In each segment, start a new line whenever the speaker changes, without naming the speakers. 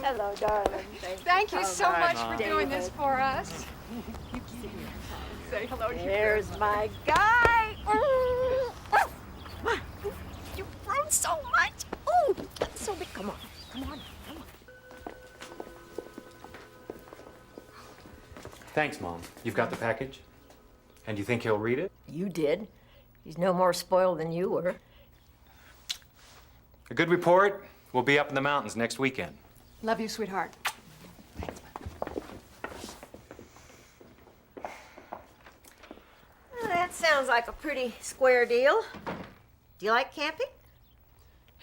Hello, darling.
Thank you so much for doing this for us. Say hello to your
There's my guy.
You've grown so much. Oh,
That's so big. Come on. Come on. Come on.
Thanks, Mom. You've got the package? And you think he'll read it?
You did. He's no more spoiled than you were.
A good report. We'll be up in the mountains next weekend.
Love you, sweetheart.
Well, that sounds like a pretty square deal. Do you like camping?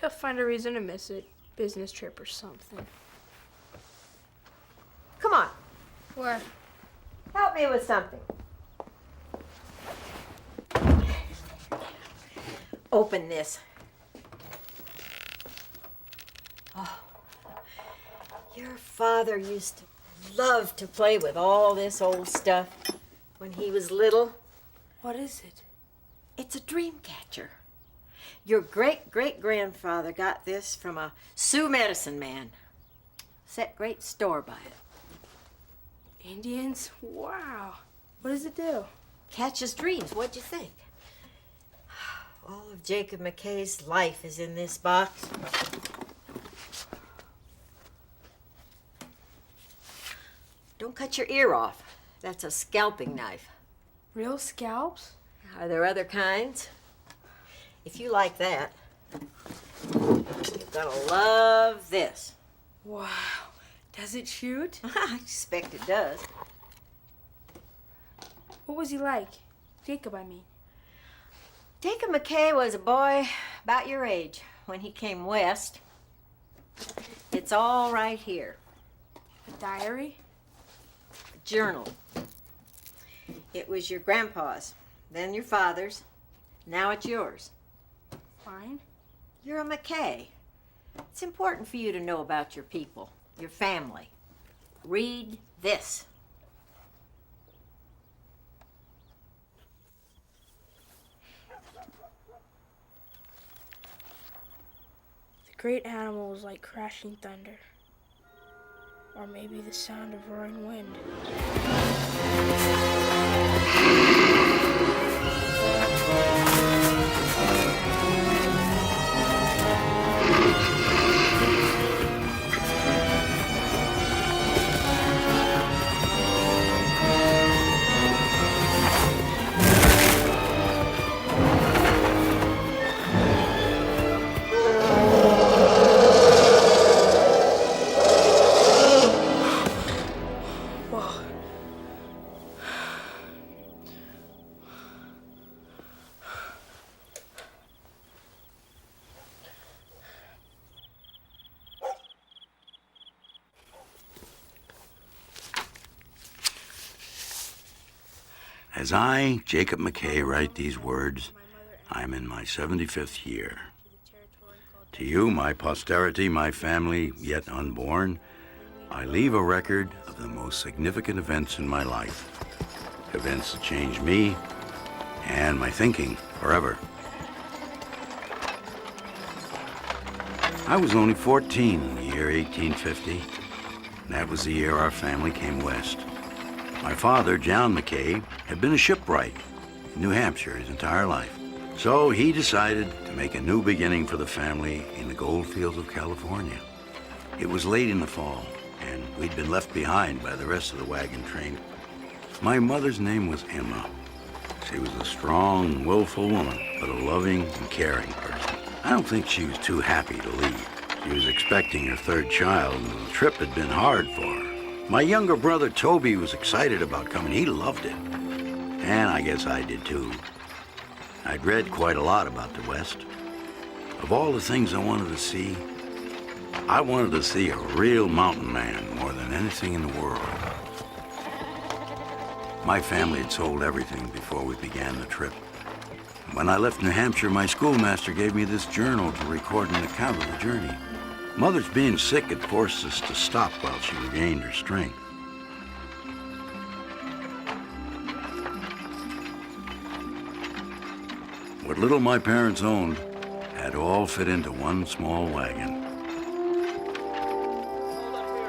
He'll find a reason to miss it. Business trip or something.
Come on.
Where?
Help me with something. Open this. Oh, your father used to love to play with all this old stuff when he was little.
What is it?
It's a dream catcher. Your great-great-grandfather got this from a Sioux medicine man. Set great store by it.
Indians? Wow. What does it do?
Catches dreams. What'd you think? All of Jacob McKay's life is in this box. Don't cut your ear off. That's a scalping knife.
Real scalps?
Are there other kinds? If you like that, you're gonna love this.
Wow. Does it shoot?
I expect it does.
What was he like? Jacob, I mean.
Jacob McKay was a boy about your age when he came west. It's all right here.
A diary?
A journal. It was your grandpa's, then your father's, now it's yours.
Fine.
You're a McKay. It's important for you to know about your people, your family. Read this.
The great animal was like crashing thunder. Or maybe the sound of roaring wind.
As I, Jacob McKay, write these words, I'm in my 75th year. To you, my posterity, my family, yet unborn, I leave a record of the most significant events in my life. Events that changed me and my thinking forever. I was only 14 in the year 1850. And that was the year our family came west. My father, John McKay, had been a shipwright in New Hampshire his entire life. So he decided to make a new beginning for the family in the gold fields of California. It was late in the fall, and we'd been left behind by the rest of the wagon train. My mother's name was Emma. She was a strong, willful woman, but a loving and caring person. I don't think she was too happy to leave. She was expecting her third child, and the trip had been hard for her. My younger brother, Toby, was excited about coming. He loved it. And I guess I did too. I'd read quite a lot about the West. Of all the things I wanted to see, I wanted to see a real mountain man more than anything in the world. My family had sold everything before we began the trip. When I left New Hampshire, my schoolmaster gave me this journal to record an account of the journey. Mother's being sick had forced us to stop while she regained her strength. What little my parents owned had to all fit into one small wagon.
Hold up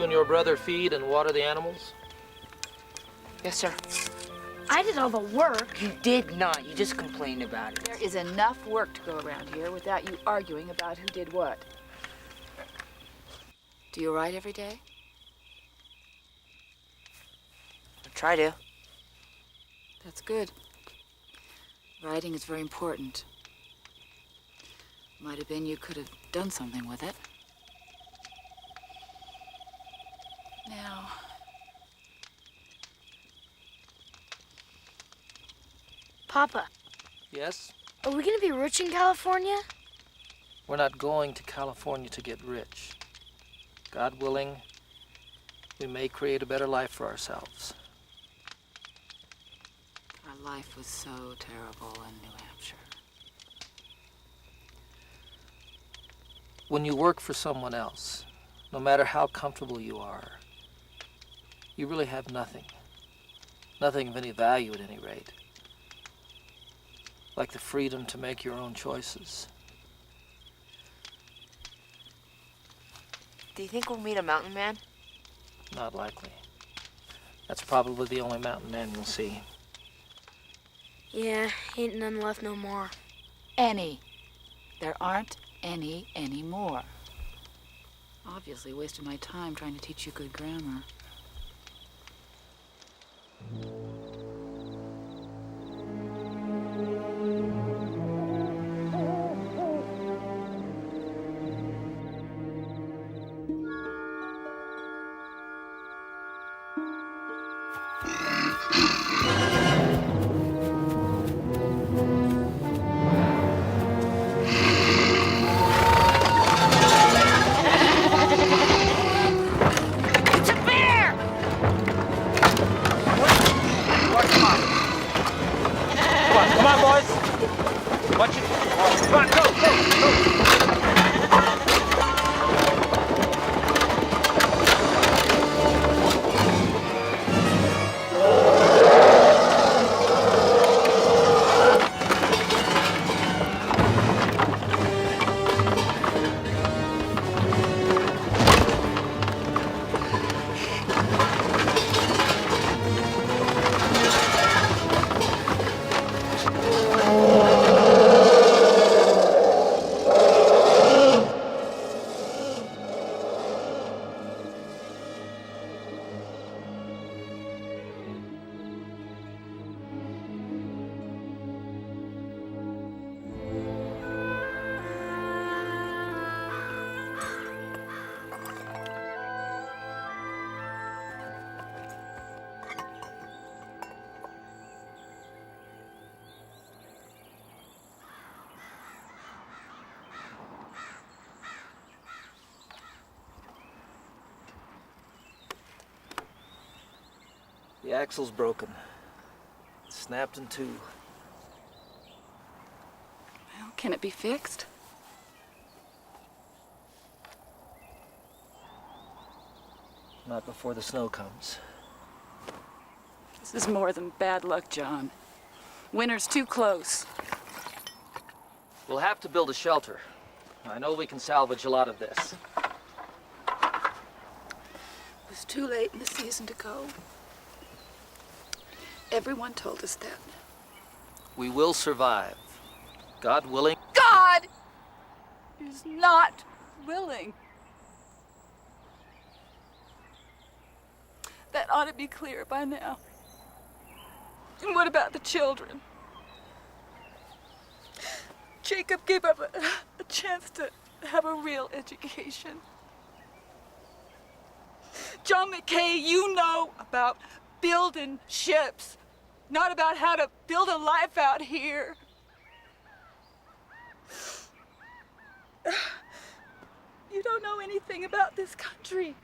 You and your brother feed and water the animals?
Yes, sir.
I did all the work.
You did not. You just complained about it.
There is enough work to go around here without you arguing about who did what.
Do you write every day? I try to.
That's good. Writing is very important. Might have been you could have done something with it. Now,
Papa,
Yes?
are we gonna be rich in California?
We're not going to California to get rich. God willing, we may create a better life for ourselves.
our life was so terrible in New Hampshire.
When you work for someone else, no matter how comfortable you are, you really have nothing. Nothing of any value at any rate. Like the freedom to make your own choices.
Do you think we'll meet a mountain man?
Not likely. That's probably the only mountain man you'll see.
Yeah, ain't none left no more.
Any. There aren't any anymore. Obviously wasted my time trying to teach you good grammar.
Come on, boys! Watch it! Come on, go, go, go! The axle's broken. It's snapped in two.
Well, can it be fixed?
Not before the snow comes.
This is more than bad luck, John. Winter's too close.
We'll have to build a shelter. I know we can salvage a lot of this.
It was too late in the season to go. Everyone told us that.
We will survive. God willing.
God is not willing. That ought to be clear by now. And what about the children? Jacob gave up a chance to have a real education. John McKay, you know about building ships, not about how to build a life out here. You don't know anything about this country.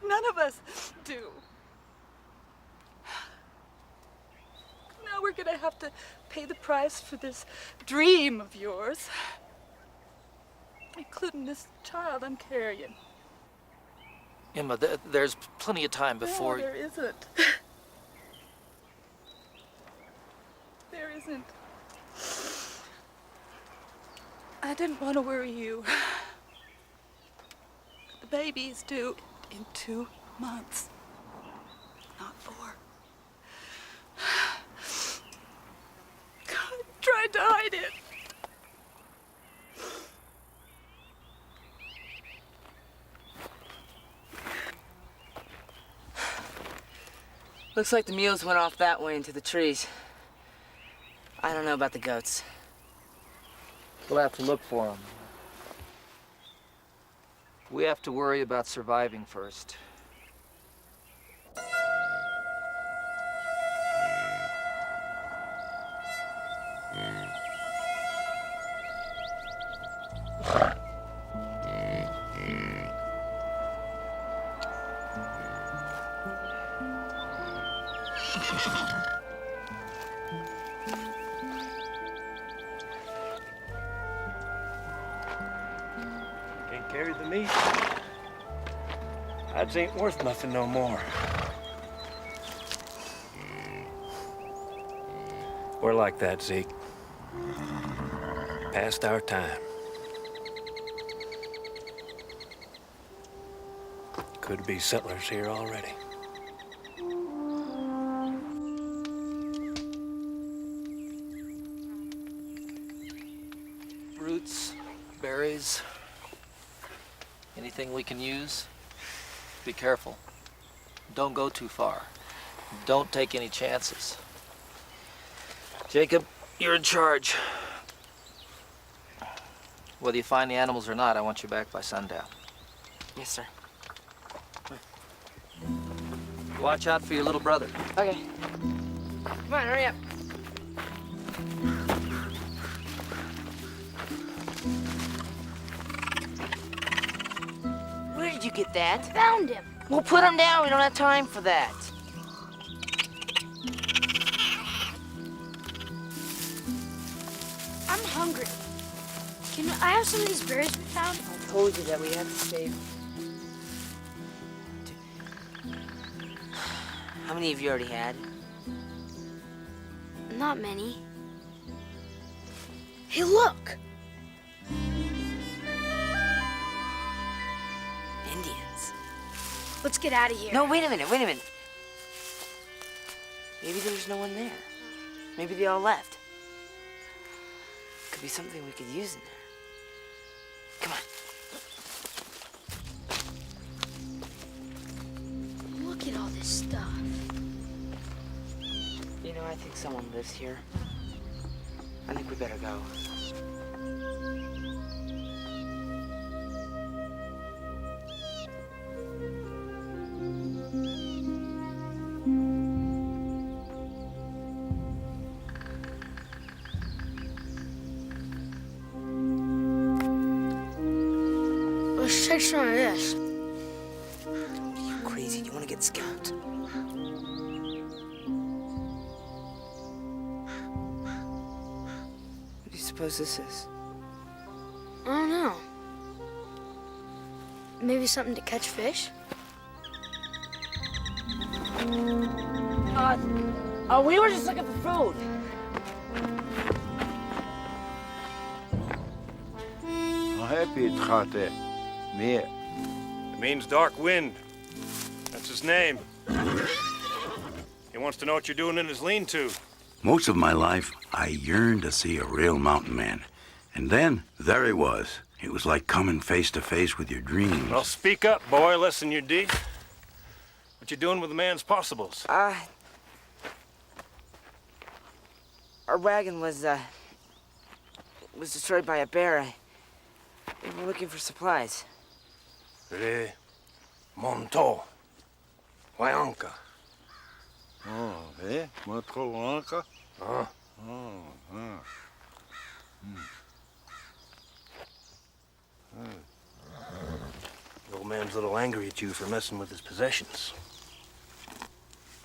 None of us do. Now we're gonna have to pay the price for this dream of yours, including this child I'm carrying.
Emma, there's plenty of time before...
No, there isn't. There isn't. I didn't want to worry you. The baby's due in 2 months. Not 4. God tried to hide it.
Looks like the mules went off that way into the trees. I don't know about the goats.
We'll have to look for them. We have to worry about surviving first.
Can't carry the meat. Hides ain't worth nothing no more. We're like that, Zeke. Past our time. Could be settlers here already.
Roots, berries, anything we can use. Be careful. Don't go too far. Don't take any chances. Jacob, you're in charge. Whether you find the animals or not, I want you back by sundown.
Yes, sir.
Watch out for your little brother.
Okay. Come on, hurry up. Where did you get that?
Found him.
Well, put him down. We don't have time for that.
I'm hungry. Can I have some of these berries we found?
I told you that we have to save. How many have you already had?
Not many. Hey, look!
Indians.
Let's get out of here.
No, wait a minute, wait a minute. Maybe there's no one there. Maybe they all left. Could be something we could use in there. Come on.
Look at all this stuff.
You know, I think someone lives here. I think we better go.
Let's take some of this.
You're crazy. You want to get scalped? What do you suppose this is?
I don't know. Maybe something to catch fish?
We were just looking for food.
It means dark wind. That's his name. He wants to know what you're doing in his lean-to.
Most of my life, I yearned to see a real mountain man. And then, there he was. It was like coming face to face with your dreams.
Well, speak up, boy, lessen your deed. What you doing with the man's possibles?
Our wagon was destroyed by a bear. We were looking for supplies.
Re monto. Wayanka.
Matkolanka?
Huh? The old man's a little angry at you for messing with his possessions.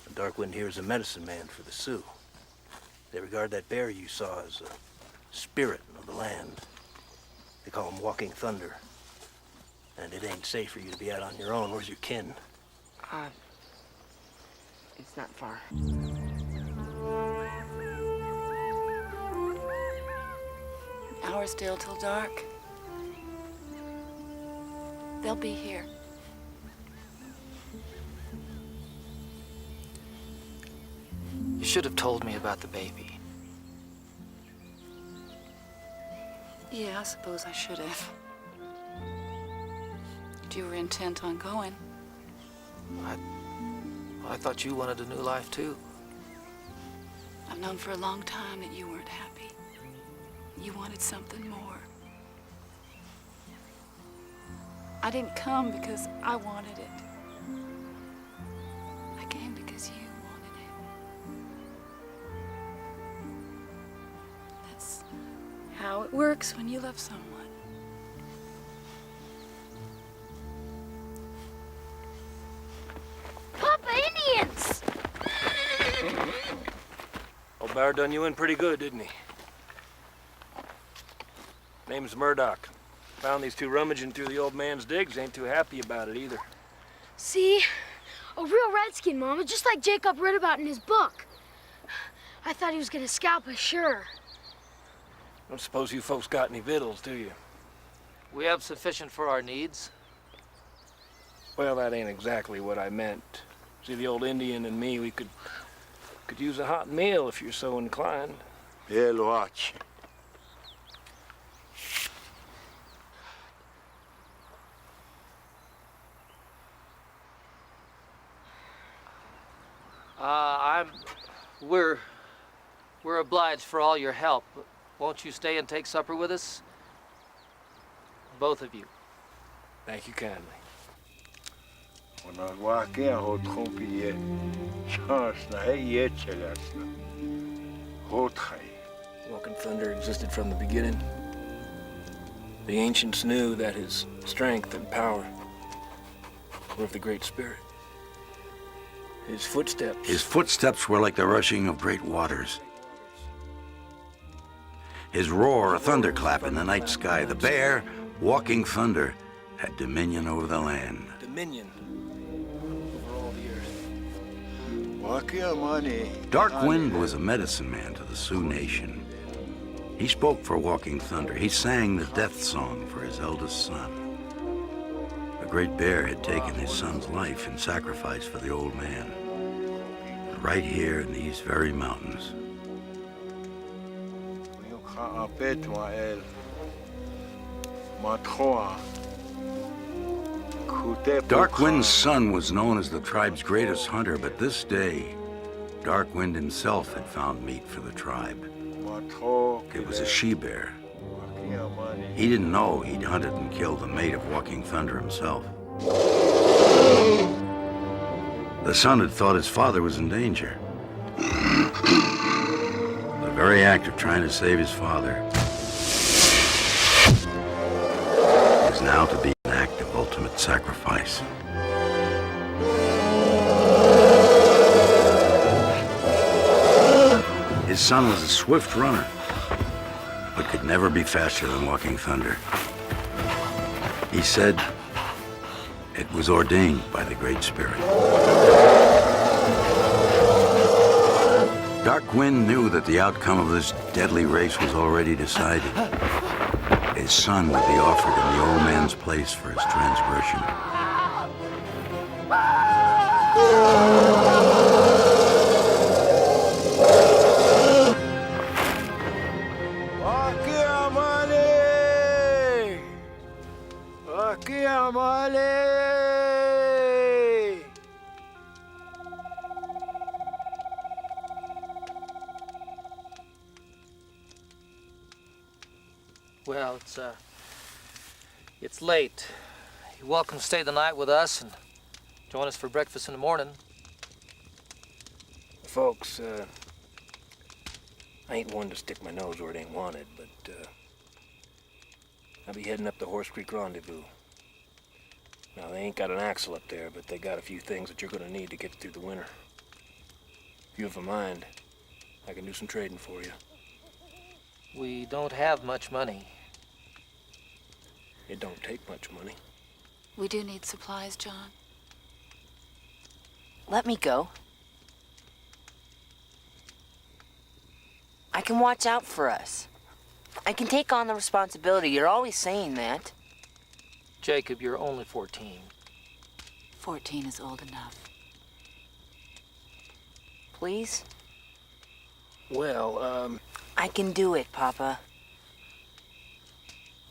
The Darkwind here is a medicine man for the Sioux. They regard that bear you saw as a spirit of the land. They call him Walking Thunder. And it ain't safe for you to be out on your own. Where's your kin?
It's not far.
An hour still till dark. They'll be here.
should have told me about the baby.
Yeah, I suppose I should have. But you were intent on going.
I thought you wanted a new life, too.
I've known for a long time that you weren't happy. You wanted something more. I didn't come because I wanted it. I came because you wanted it. That's how it works when you love someone.
Papa, Indians!
Old Bear done you in pretty good, didn't he? Name's Murdoch. Found these two rummaging through the old man's digs. Ain't too happy about it either.
See? A real redskin, Mama, just like Jacob read about in his book. I thought he was gonna scalp us, sure.
Don't suppose you folks got any victuals, do you?
We have sufficient for our needs.
Well, that ain't exactly what I meant. See, the old Indian and me, we could use a hot meal if you're so inclined.
Yeah, watch.
We're obliged for all your help. Won't you stay and take supper with us? Both of you.
Thank you kindly.
When I walk in, hold company, chance na hey chelasna. Hold high.
Walking thunder existed from the beginning. The ancients knew that his strength and power were of the Great Spirit. His footsteps
were like the rushing of great waters. His roar, a thunderclap in the night sky. The bear, walking thunder, had dominion over the land.
Dominion over all the earth.
Walk in, money.
Dark Wind was a medicine man to the Sioux Nation. He spoke for Walking Thunder. He sang the death song for his eldest son. The great bear had taken his son's life in sacrifice for the old man. Right here in these very mountains. Dark Wind's son was known as the tribe's greatest hunter, but this day, Dark Wind himself had found meat for the tribe. It was a she-bear. He didn't know he'd hunted and killed the mate of Walking Thunder himself. The son had thought his father was in danger. The very act of trying to save his father was now to be an act of ultimate sacrifice. His son was a swift runner, but could never be faster than Walking Thunder. He said it was ordained by the Great Spirit. Dark Wind knew that the outcome of this deadly race was already decided. His son would be offered in the old man's place for his transgression.
Well, it's late. You're welcome to stay the night with us and join us for breakfast in the morning.
Folks, I ain't one to stick my nose where it ain't wanted, but I'll be heading up to Horse Creek Rendezvous. Now, they ain't got an axle up there, but they got a few things that you're gonna need to get through the winter. If you have a mind, I can do some trading for you.
We don't have much money.
It don't take much money.
We do need supplies, John.
Let me go. I can watch out for us. I can take on the responsibility. You're always saying that.
Jacob, you're only 14.
14 is old enough.
Please?
Well,
I can do it, Papa.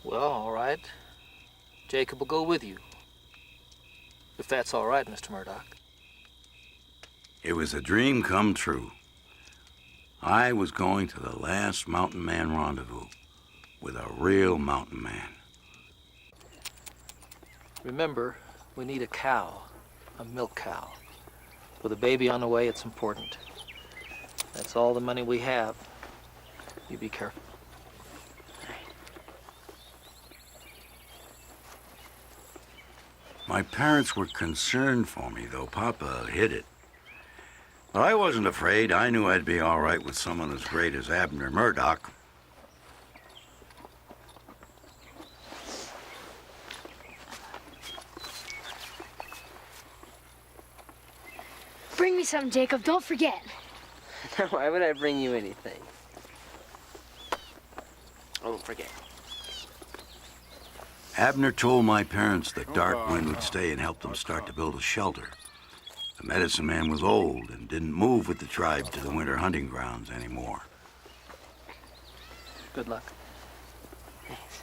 well, all right. Jacob will go with you. If that's all right, Mr. Murdoch.
It was a dream come true. I was going to the last mountain man rendezvous with a real mountain man.
Remember, we need a cow, a milk cow. With a baby on the way, it's important. That's all the money we have. You be careful.
My parents were concerned for me, though Papa hid it. But I wasn't afraid. I knew I'd be all right with someone as great as Abner Murdoch.
Bring me something, Jacob. Don't forget.
Why would I bring you anything? I won't forget.
Abner told my parents that Darkwind would stay and help them start to build a shelter. The medicine man was old and didn't move with the tribe to the winter hunting grounds anymore.
Good luck.
Thanks.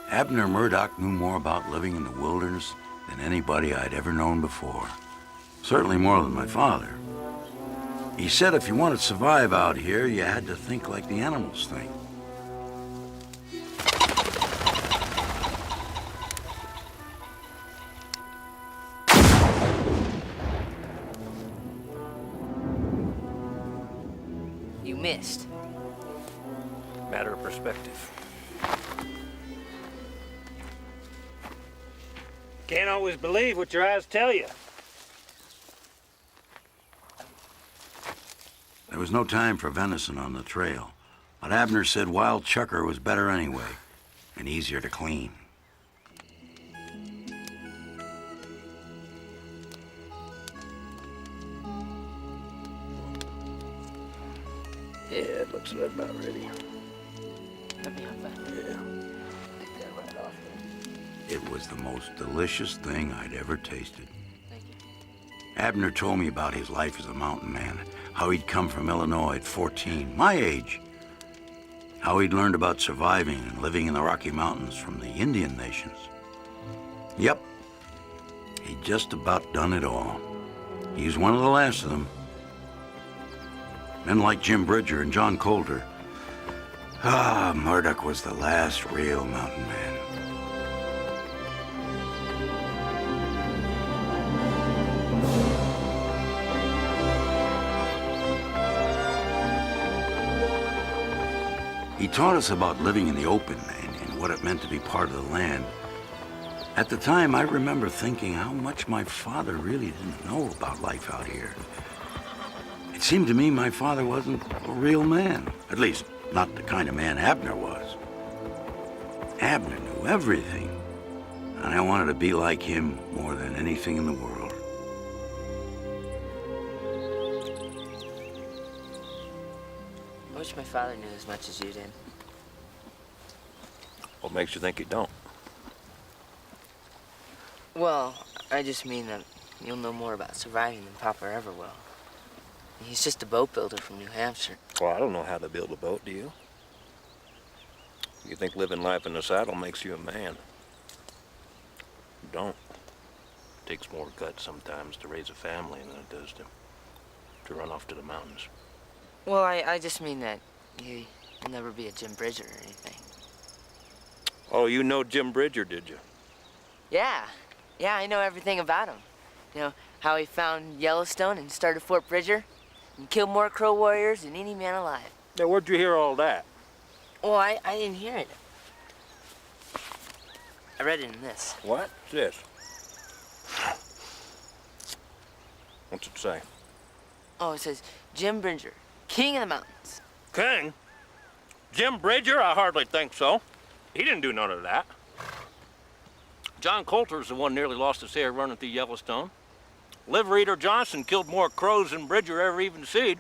Abner Murdoch knew more about living in the wilderness than anybody I'd ever known before. Certainly more than my father. He said if you wanted to survive out here, you had to think like the animals think.
You missed.
Matter of perspective. Can't always believe what your eyes tell you.
There was no time for venison on the trail, but Abner said wild chucker was better anyway, and easier to clean.
Yeah, it looks about ready.
Let me have that.
Yeah. Take that right off.
It was the most delicious thing I'd ever tasted.
Thank you.
Abner told me about his life as a mountain man, how he'd come from Illinois at 14, my age, how he'd learned about surviving and living in the Rocky Mountains from the Indian nations. Yep, he'd just about done it all. He was one of the last of them. Men like Jim Bridger and John Coulter. Murdoch was the last real mountain man. He taught us about living in the open and what it meant to be part of the land. At the time, I remember thinking how much my father really didn't know about life out here. It seemed to me my father wasn't a real man, at least not the kind of man Abner was. Abner knew everything, and I wanted to be like him more than anything in the world.
I wish my father knew as much as you did.
What makes you think you don't?
Well, I just mean that you'll know more about surviving than Papa ever will. He's just a boat builder from New Hampshire.
Well, I don't know how to build a boat, do you? You think living life in the saddle makes you a man? You don't. It takes more guts sometimes to raise a family than it does to run off to the mountains.
Well, I just mean that you'll never be a Jim Bridger or anything.
Oh, you know Jim Bridger, did you?
Yeah, I know everything about him. You know, how he found Yellowstone and started Fort Bridger and killed more Crow warriors than any man alive.
Now, where'd you hear all that?
Oh, I didn't hear it. I read it in this.
What's this? What's it say?
Oh, it says, Jim Bridger, king of the mountains.
King? Jim Bridger? I hardly think so. He didn't do none of that. John Coulter's the one nearly lost his hair running through Yellowstone. Liver Eater Johnson killed more crows than Bridger ever even seed.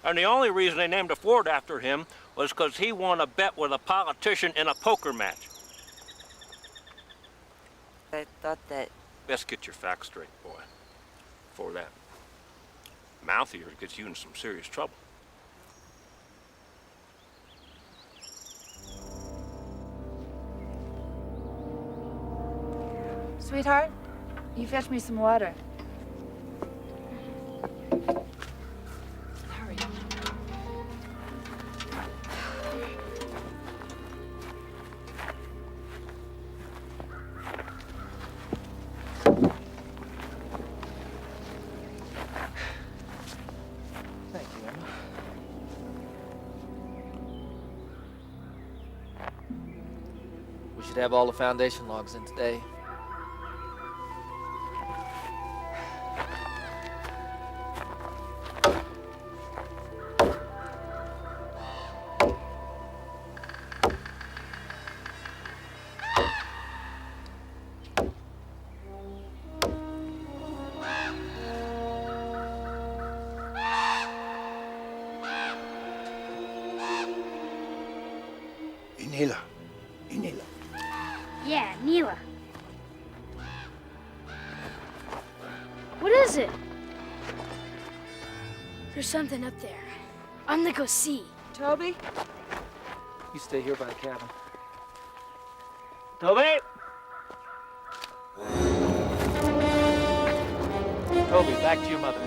And the only reason they named a fort after him was because he won a bet with a politician in a poker match.
I thought that...
Best get your facts straight, boy. Before that mouth of yours gets you in some serious trouble.
Sweetheart, you fetch me some water. Hurry.
Thank you, Emma. We should have all the foundation logs in today.
Inila.
Yeah, Mila. What is it? There's something up there. I'm gonna go see.
Toby?
You stay here by the cabin. Toby! Toby, back to your mother.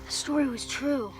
The story was true.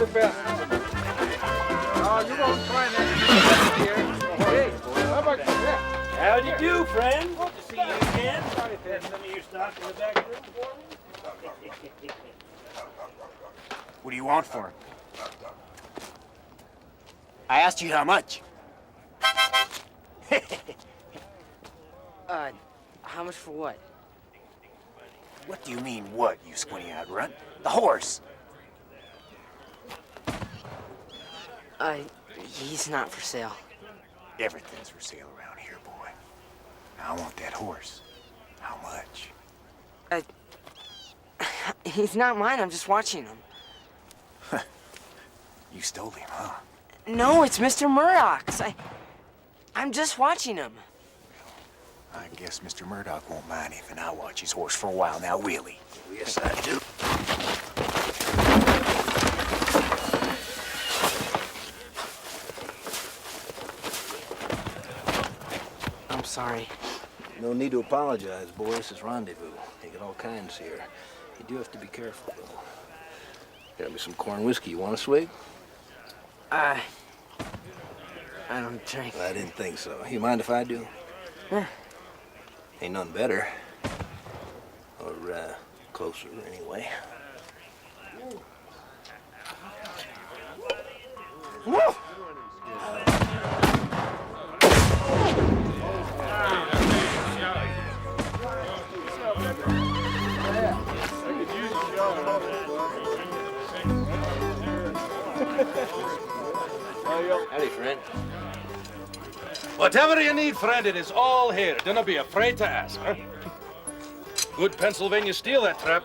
The best. Oh, you won't find that here. Hey, how about that?
How'd you do, friend? Good to see you again. Had some of your stock in the back room for me?
What do you want for it? I asked you how much.
How much for what?
What do you mean, what, you squinty-eyed runt? The horse.
He's not for sale.
Everything's for sale around here, boy. Now, I want that horse. How much?
He's not mine. I'm just watching him.
You stole him, huh?
No, it's Mr. Murdoch's. I'm just watching him.
I guess Mr. Murdoch won't mind if I watch his horse for a while now, will he?
Yes, I do.
I'm sorry.
No need to apologize, boy. This is rendezvous. You get all kinds here. You do have to be careful, though. Got me some corn whiskey. You want a swig?
I don't drink.
I didn't think so. You mind if I do?
Yeah.
Ain't none better. Or, closer, anyway.
Woo!
Howdy, friend.
Whatever you need, friend, it is all here. Do not be afraid to ask, huh? Good Pennsylvania steel, that trap.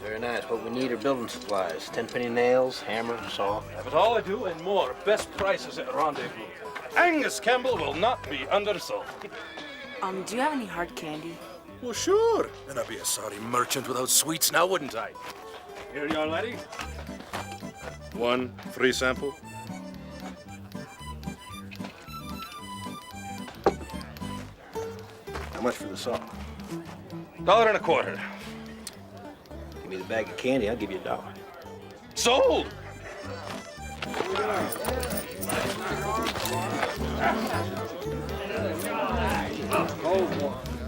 Very nice. What we need are building supplies. 10-penny nails, hammer, saw.
Have it all I do and more. Best prices at Rendezvous. Angus Campbell will not be undersold.
Do you have any hard candy?
Well, sure. Then I'd be a sorry merchant without sweets now, wouldn't I? Here you are, laddie. One free sample.
How much for the saw?
$1.25.
Give me the bag of candy, I'll give you $1.
Sold!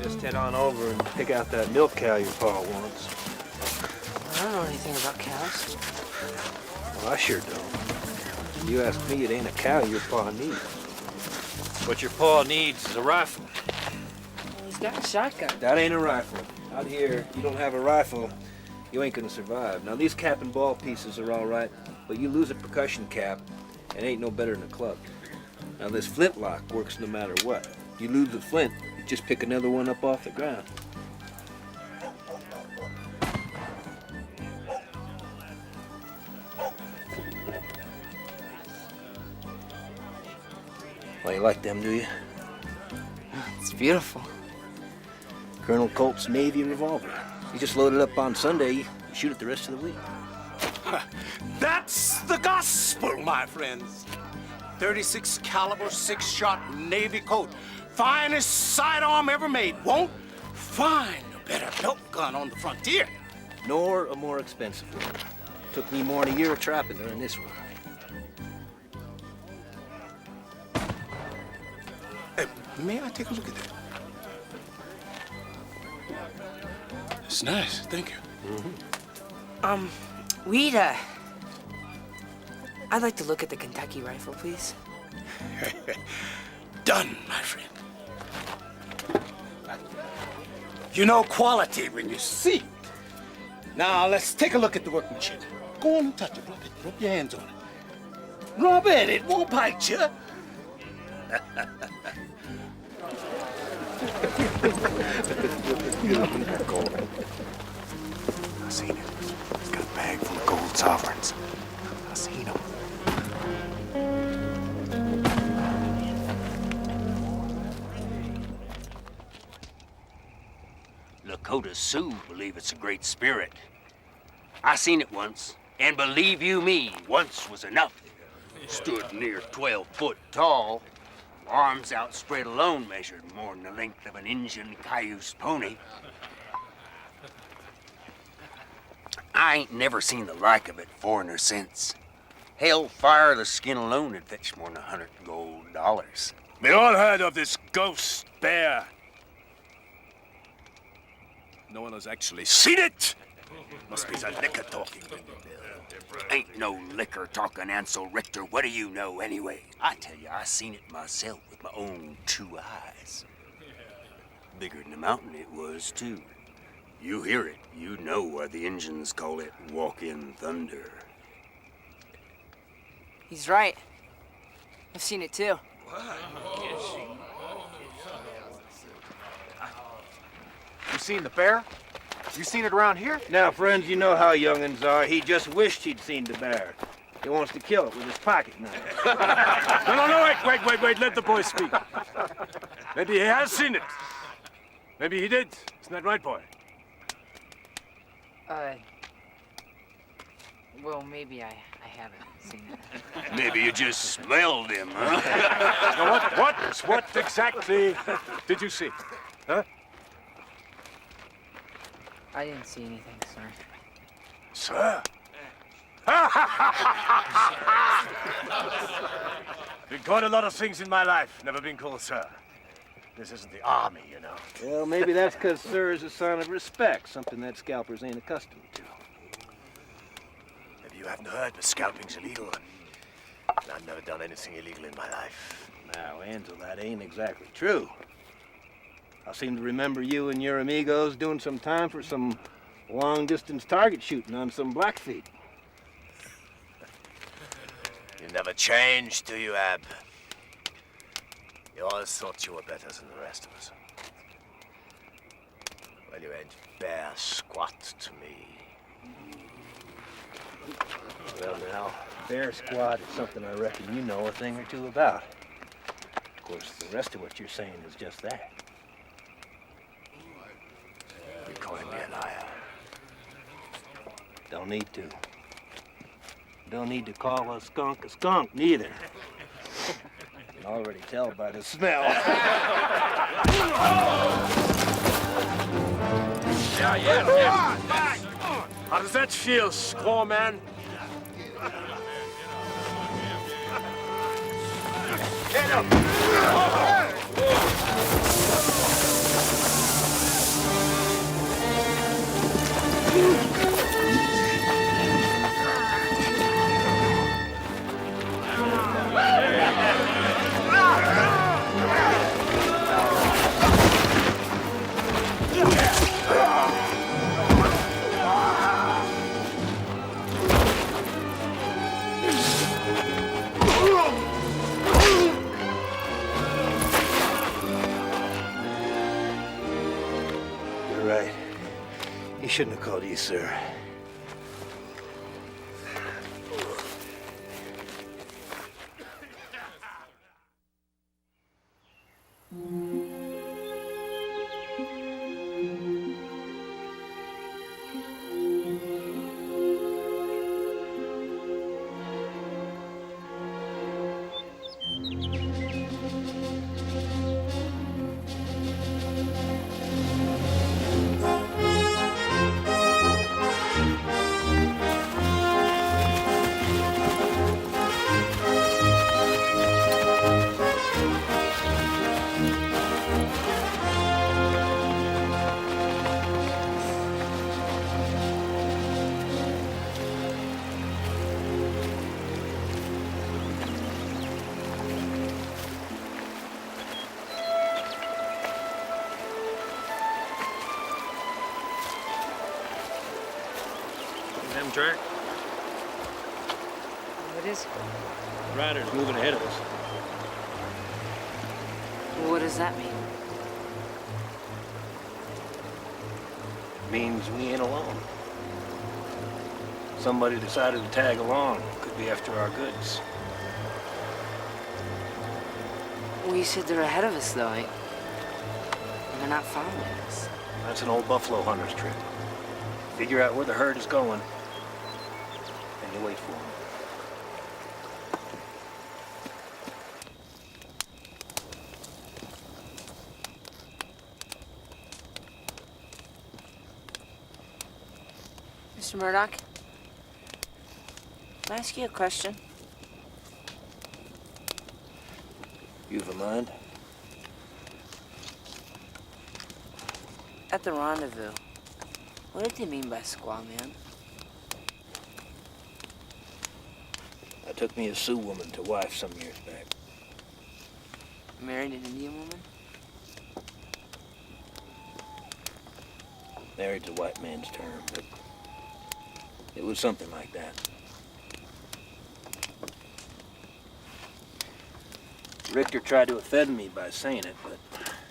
Just head on over and pick out that milk cow your pa wants.
I don't know anything about cows.
Well, I sure don't. You ask me, it ain't a cow your pa needs. What your pa needs is a rifle.
He's got a shotgun.
That ain't a rifle. Out here, you don't have a rifle, you ain't gonna survive. Now, these cap and ball pieces are all right, but you lose a percussion cap, and ain't no better than a club. Now, this flintlock works no matter what. You lose the flint, you just pick another one up off the ground. Well, you like them, do you?
It's beautiful.
Colonel Colt's Navy revolver. You just load it up on Sunday, you shoot it the rest of the week.
That's the gospel, my friends. 36 caliber, 6-shot Navy Colt. Finest sidearm ever made. Won't find a better belt gun on the frontier.
Nor a more expensive one. Took me more than a year of trapping to earn this one.
Hey, may I take a look at that? It's nice, thank you.
I'd like to look at the Kentucky rifle, please.
Done, my friend. You know quality when you see it. Now, let's take a look at the workmanship. Go on and touch it, rub it. Rub your hands on it. Rub it, it won't bite you.
I seen it. He's got a bag full of gold sovereigns. I seen him.
Lakota Sioux believe it's a great spirit. I seen it once, and believe you me, once was enough. Stood near 12 foot tall, arms outspread alone measured more than the length of an Injun cayuse pony. I ain't never seen the like of it foreign or since. Hellfire, the skin alone would fetch more than 100 gold dollars.
We all heard of this ghost bear. No one has actually seen it. Must be the liquor talking.
Ain't no liquor talking, Ansel Richter. What do you know anyway? I tell you, I seen it myself with my own 2 eyes. Bigger than the mountain it was, too. You hear it, you know why the Injuns call it walk-in thunder.
He's right. I've seen it too.
You seen the bear? You seen it around here?
Now, friends, you know how young'uns are. He just wished he'd seen the bear. He wants to kill it with his pocket knife.
No, wait. Let the boy speak. Maybe he has seen it. Maybe he did. Isn't that right, boy?
Well, maybe I haven't seen it.
Maybe you just smelled him, huh?
Now, what exactly did you see? Huh?
I didn't see anything, sir.
Sir? Been called a lot of things in my life. Never been called sir. This isn't the army, you know.
Well, maybe that's because sir is a sign of respect, something that scalpers ain't accustomed to.
Maybe you haven't heard, but scalping's illegal. And I've never done anything illegal in my life.
Now, Ansel, that ain't exactly true. I seem to remember you and your amigos doing some time for some long-distance target shooting on some Blackfeet.
You never changed, do you, Ab? You always thought you were better than the rest of us. Well, you ain't bare squat to me.
Well, now, bear squad is something I reckon you know a thing or two about. Of course, the rest of what you're saying is just that.
You're calling me a liar.
Don't need to. Don't need to call a skunk neither. I can already tell by the smell.
Yeah. How does that feel, squaw man? Get up!
You're right. He shouldn't have called you sir.
track.
What is it?
The rider's moving ahead of us.
What does that mean?
Means we ain't alone. Somebody decided to tag along. Could be after our goods.
Well, you said they're ahead of us, though. They're not following us.
That's an old buffalo hunter's trick. Figure out where the herd is going, and you wait for them.
Mr. Murdoch, can I ask you a question?
You've a mind?
At the rendezvous, what did they mean by squaw man?
I took me a Sioux woman to wife some years back.
Married an Indian woman?
Married's a white man's term, but it was something like that. Richter tried to offend me by saying it, but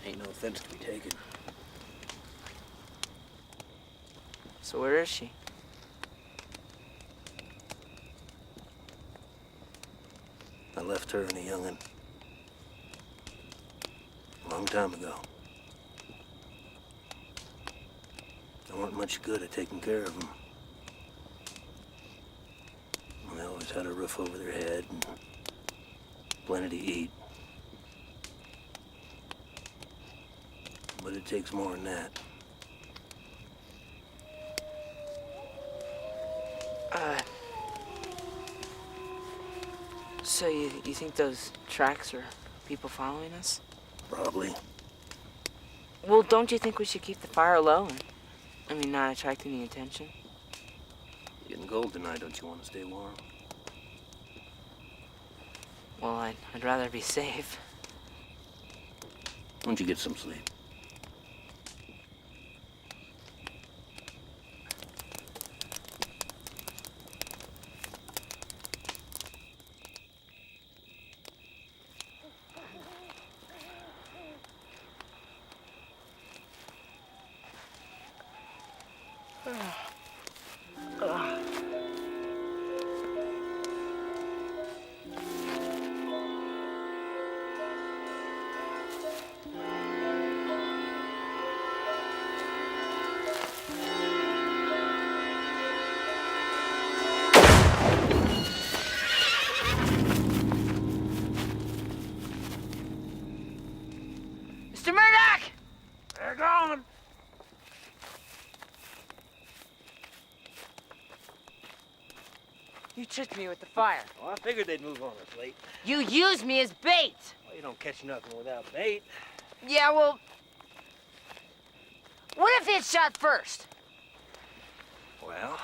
ain't no offense to be taken.
So where is she?
I left her and a young'un a long time ago. They weren't much good at taking care of them. They always had a roof over their head and plenty to eat. But it takes more than that.
So you think those tracks are people following us?
Probably.
Well, don't you think we should keep the fire low and, not attract any attention?
Getting cold tonight, don't you want to stay warm?
Well, I'd rather be safe.
Why don't you get some sleep?
Mr. Murdoch!
They're gone!
You tricked me with the fire.
Well, I figured they'd move on us late.
You used me as bait.
Well, you don't catch nothing without bait.
Yeah, well, what if they shot first?
Well,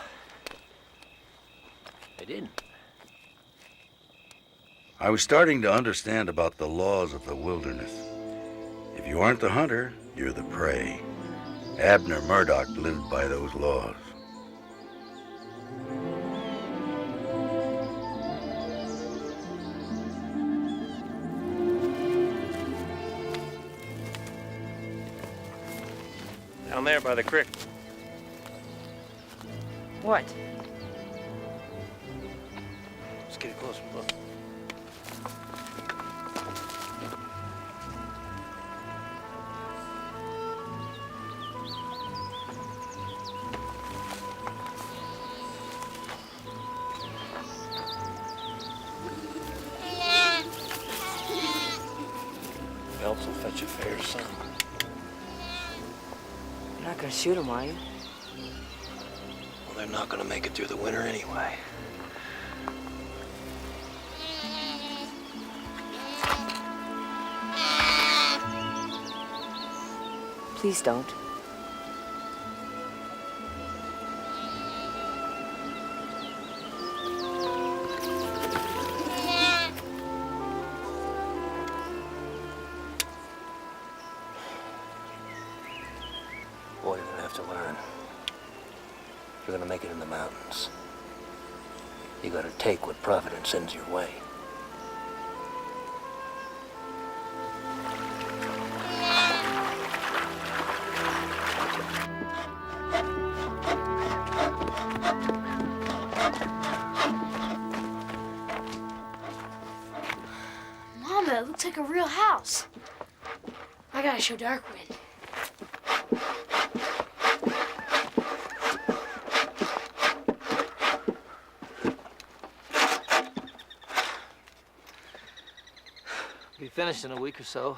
they didn't.
I was starting to understand about the laws of the wilderness. If you aren't the hunter, you're the prey. Abner Murdoch lived by those laws.
Down there by the creek.
What?
Let's get a closer look. Belts will fetch a fair sum.
You're not gonna shoot him, are you?
Well, they're not gonna make it through the winter anyway.
Please don't.
Boy, you're gonna have to learn. You're gonna make it in the mountains. take what Providence sends your way.
Mama, it looks like a real house. I gotta show Darkwind.
Be finished in a week or so.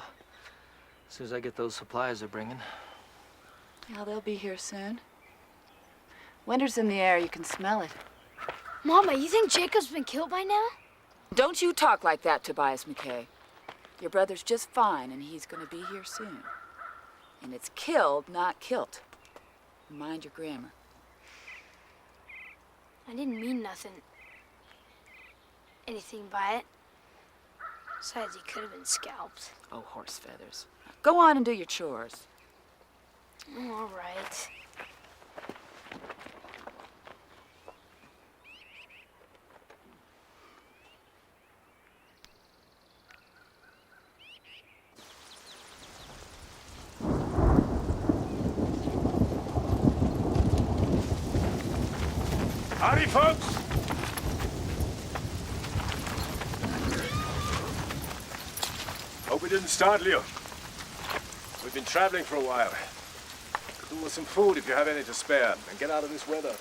As soon as I get those supplies they're bringing.
Yeah, they'll be here soon. Winter's in the air. You can smell it.
Mama, you think Jacob's been killed by now?
Don't you talk like that, Tobias McKay. Your brother's just fine, and he's gonna be here soon. And it's killed, not kilt. Mind your grammar.
I didn't mean anything by it. Besides, he could have been scalped.
Oh, horse feathers. Go on and do your chores.
Oh, all right.
Howdy, folks! Hope we didn't startle you. We've been traveling for a while. Could do with some food if you have any to spare, and get out of this weather.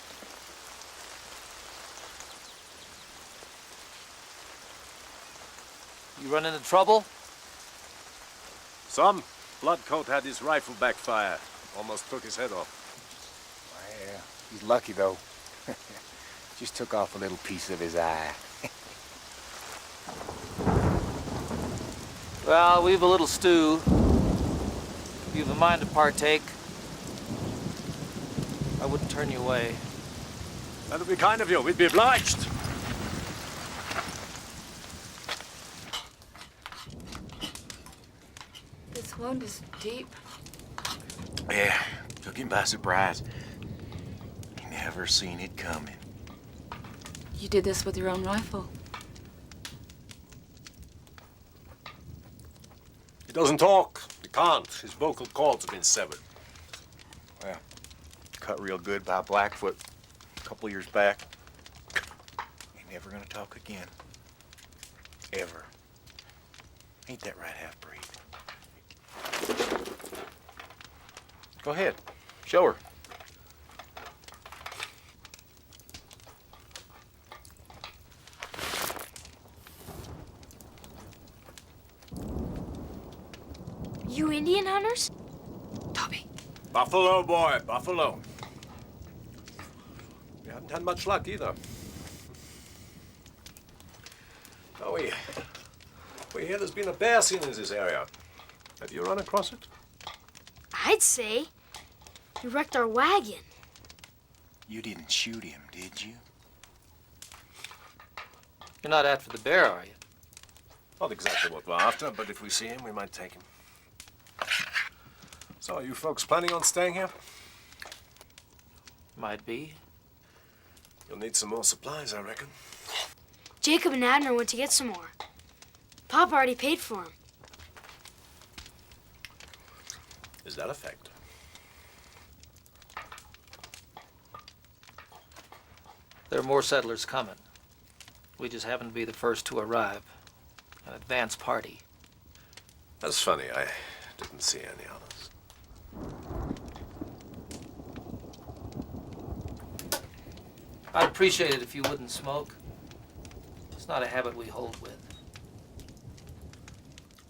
You run into trouble?
Some. Bloodcoat had his rifle backfire. Almost took his head off.
Well, he's lucky, though. Just took off a little piece of his eye.
Well, we've a little stew. If you've a mind to partake, I wouldn't turn you away.
That'll be kind of you. We'd be obliged.
This wound is deep.
Yeah, took him by surprise. He never seen it coming.
You did this with your own rifle.
He doesn't talk. He can't. His vocal cords have been severed.
Well, cut real good by Blackfoot a couple years back. Ain't never gonna talk again. Ever. Ain't that right, half-breed? Go ahead. Show her.
You Indian hunters?
Toby.
Buffalo, boy. Buffalo. We haven't had much luck either. Oh, we hear there's been a bear seen in this area. Have you run across it?
I'd say. He wrecked our wagon.
You didn't shoot him, did you?
You're not after the bear, are you?
Not exactly what we're after, but if we see him, we might take him. So, are you folks planning on staying here?
Might be.
You'll need some more supplies, I reckon.
Jacob and Abner went to get some more. Papa already paid for them.
Is that a fact?
There are more settlers coming. We just happen to be the first to arrive. An advance party.
That's funny. I didn't see any others.
I'd appreciate it if you wouldn't smoke. It's not a habit we hold with.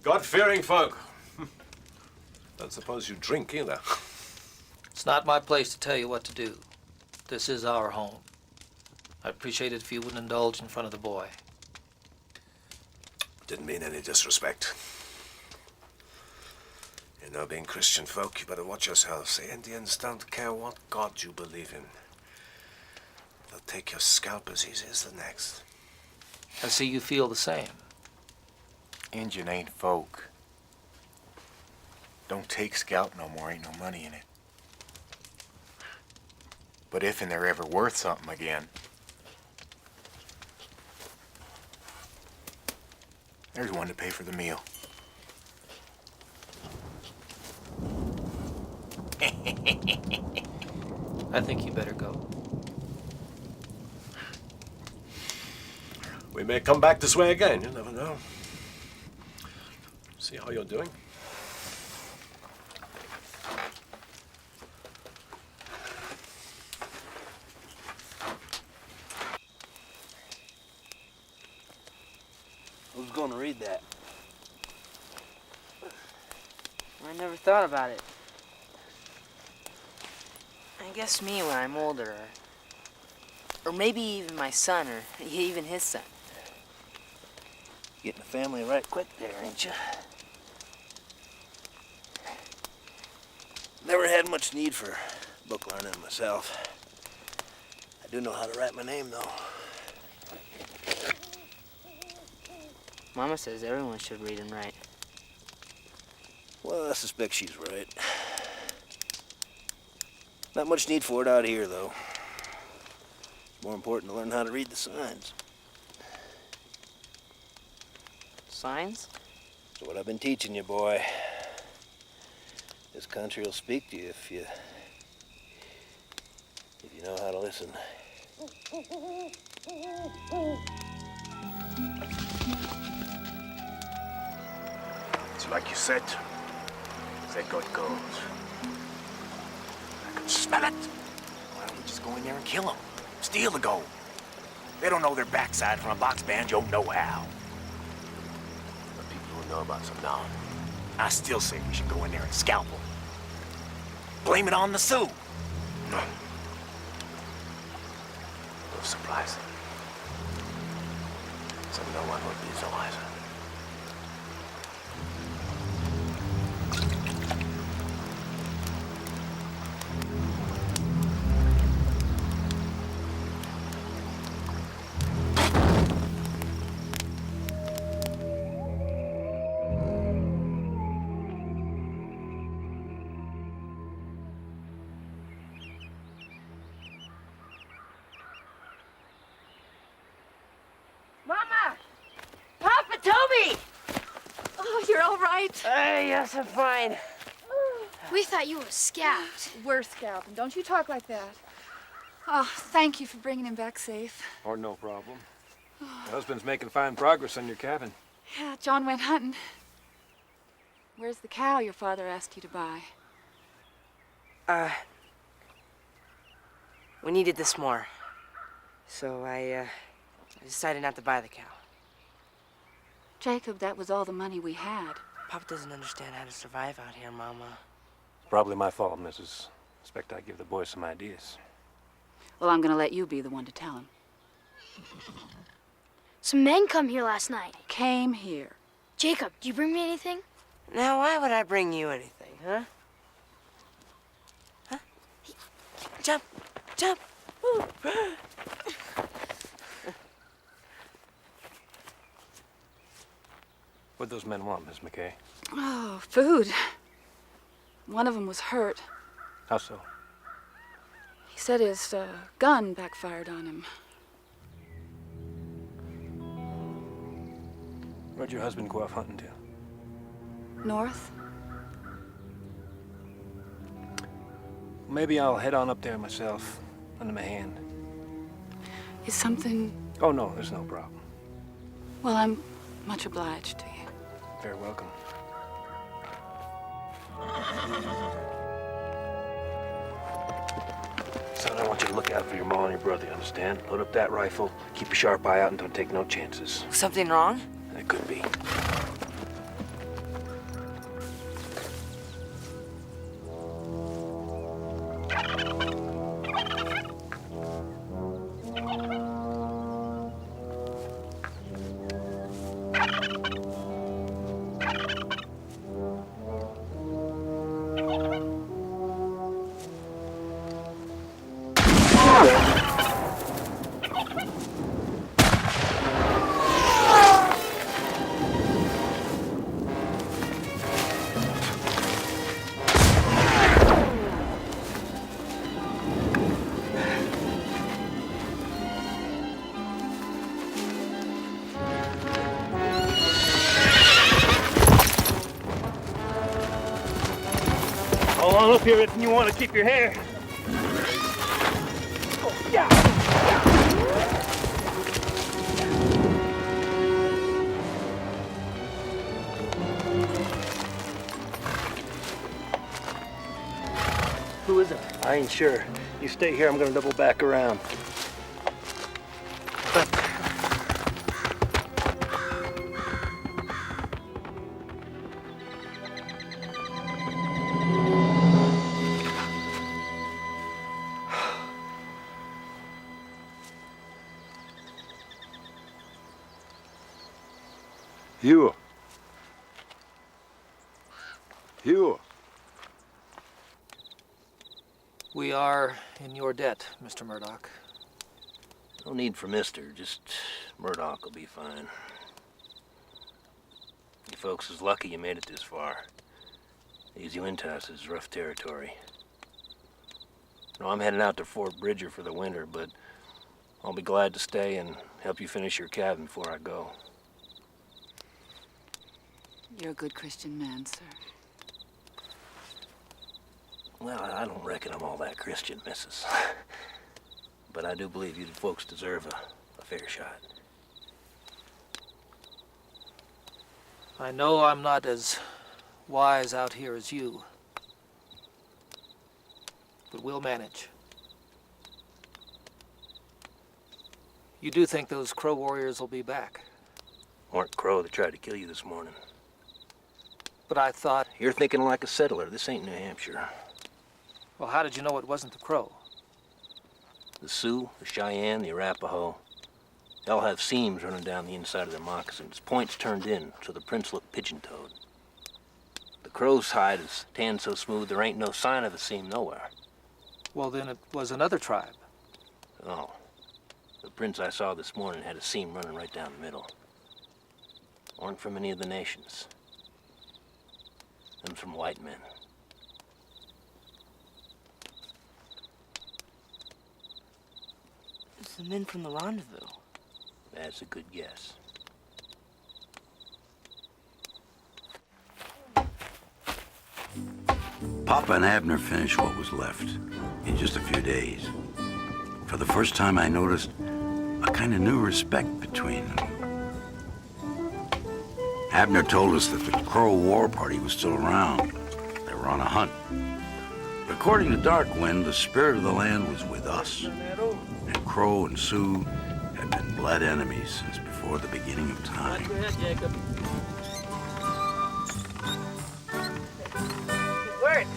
God-fearing folk. Don't suppose you drink either.
It's not my place to tell you what to do. This is our home. I'd appreciate it if you wouldn't indulge in front of the boy.
Didn't mean any disrespect. You know, being Christian folk, you better watch yourselves. The Indians don't care what God you believe in. They'll take your scalp as easy as the next.
I see you feel the same.
Injun ain't folk. Don't take scalp no more, ain't no money in it. But if and they're ever worth something again,
There's one to pay for the meal.
I think you better go.
We may come back this way again. You never know. See how you're doing.
Who's gonna read that?
I never thought about it. I guess me when I'm older. Or maybe even my son, or even his son.
Getting the family right quick there, ain't you? Never had much need for book learning myself. I do know how to write my name, though.
Mama says everyone should read and write.
Well, I suspect she's right. Not much need for it out here, though. It's more important to learn how to read the signs.
Signs?
That's what I've been teaching you, boy. This country will speak to you if you know how to listen.
It's like you said. They got gold. I can smell it.
Why don't we just go in there and kill them? Steal the gold. They don't know their backside from a box banjo know-how.
The people who know about some now.
I still say we should go in there and scalp them. Blame it on the Sioux.
No. No surprise. So no one would be the wiser.
Mama! Papa, Toby! Oh, you're all right?
Yes, I'm fine.
We thought you were scalped.
We're scalping. Don't you talk like that. Oh, thank you for bringing him back safe.
Or no problem. Your husband's making fine progress on your cabin.
Yeah, John went hunting. Where's the cow your father asked you to buy?
We needed this more. So I decided not to buy the cow.
Jacob, that was all the money we had.
Papa doesn't understand how to survive out here, Mama.
Probably my fault, Mrs. Expect I give the boys some ideas.
Well, I'm gonna let you be the one to tell him.
Some men come here last night.
Came here.
Jacob, do you bring me anything?
Now, why would I bring you anything, huh? Huh? Jump! Jump! Woo.
What'd those men want, Miss McKay?
Oh, food. One of them was hurt.
How so?
He said his gun backfired on him.
Where'd your husband go off hunting to?
North?
Maybe I'll head on up there myself, lend him a hand.
Is something...
Oh, no, there's no problem.
Well, I'm much obliged to you.
Very welcome. Son, I want you to look out for your ma and your brother, you understand? Load up that rifle, keep a sharp eye out, and don't take no chances.
Something wrong?
It could be. on up here if you want to keep your hair. Who is it? I ain't sure. You stay here, I'm gonna double back around.
Hugh. Hugh.
We are in your debt, Mr. Murdoch.
No need for mister, just Murdoch will be fine. You folks is lucky you made it this far. These Uintas is rough territory. No, I'm heading out to Fort Bridger for the winter, but I'll be glad to stay and help you finish your cabin before I go.
You're a good Christian man, sir.
Well, I don't reckon I'm all that Christian, missus. But I do believe you folks deserve a fair shot.
I know I'm not as wise out here as you, but we'll manage. You do think those Crow warriors will be back?
Weren't Crow that tried to kill you this morning.
But I thought...
You're thinking like a settler. This ain't New Hampshire.
Well, how did you know it wasn't the Crow?
The Sioux, the Cheyenne, the Arapaho, they all have seams running down the inside of their moccasins, points turned in so the prints look pigeon-toed. The Crow's hide is tanned so smooth there ain't no sign of a seam nowhere.
Well, then it was another tribe.
Oh. The prints I saw this morning had a seam running right down the middle. Weren't from any of the nations. Them from white men.
It's the men from the rendezvous.
That's a good guess.
Papa and Abner finished what was left in just a few days. For the first time, I noticed a kind of new respect between them. Abner told us that the Crow War Party was still around. They were on a hunt. According to Darkwind, the spirit of the land was with us. And Crow and Sioux had been blood enemies since before the beginning of time.
Go ahead, Jacob.
It works.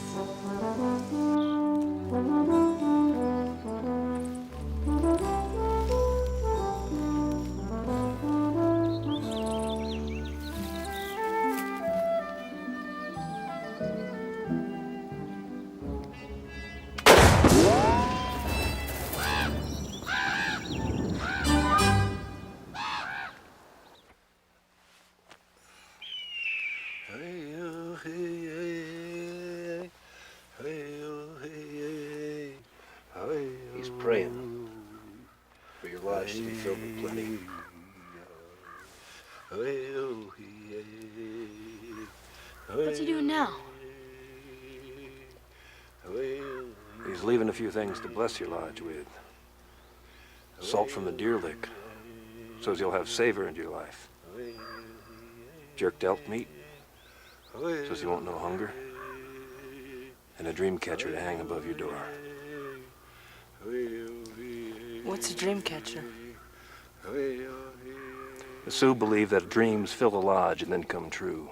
He's praying for your lodge to be filled with plenty.
What's he doing now?
He's leaving a few things to bless your lodge with. Salt from the deer lick, so's you'll have savor in your life. Jerked elk meat, so's you won't know hunger. And a dream catcher to hang above your door.
What's a dream catcher?
The Sioux believe that dreams fill the lodge and then come true.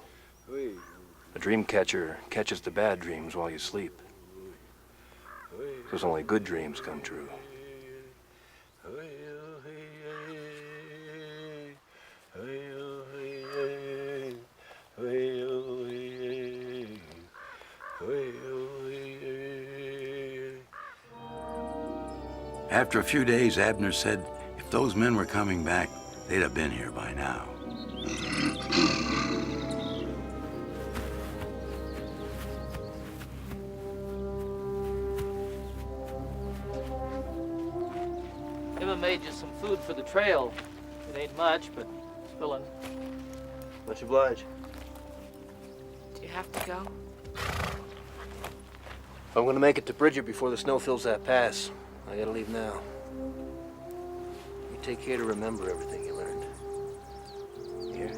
A dream catcher catches the bad dreams while you sleep. So's only good dreams come true.
After a few days, Abner said if those men were coming back, they'd have been here by now.
Emma made you some food for the trail. It ain't much, but it's filling.
Much obliged.
Do you have to go?
I'm gonna make it to Bridger before the snow fills that pass. I gotta leave now. You take care to remember everything you learned. Here.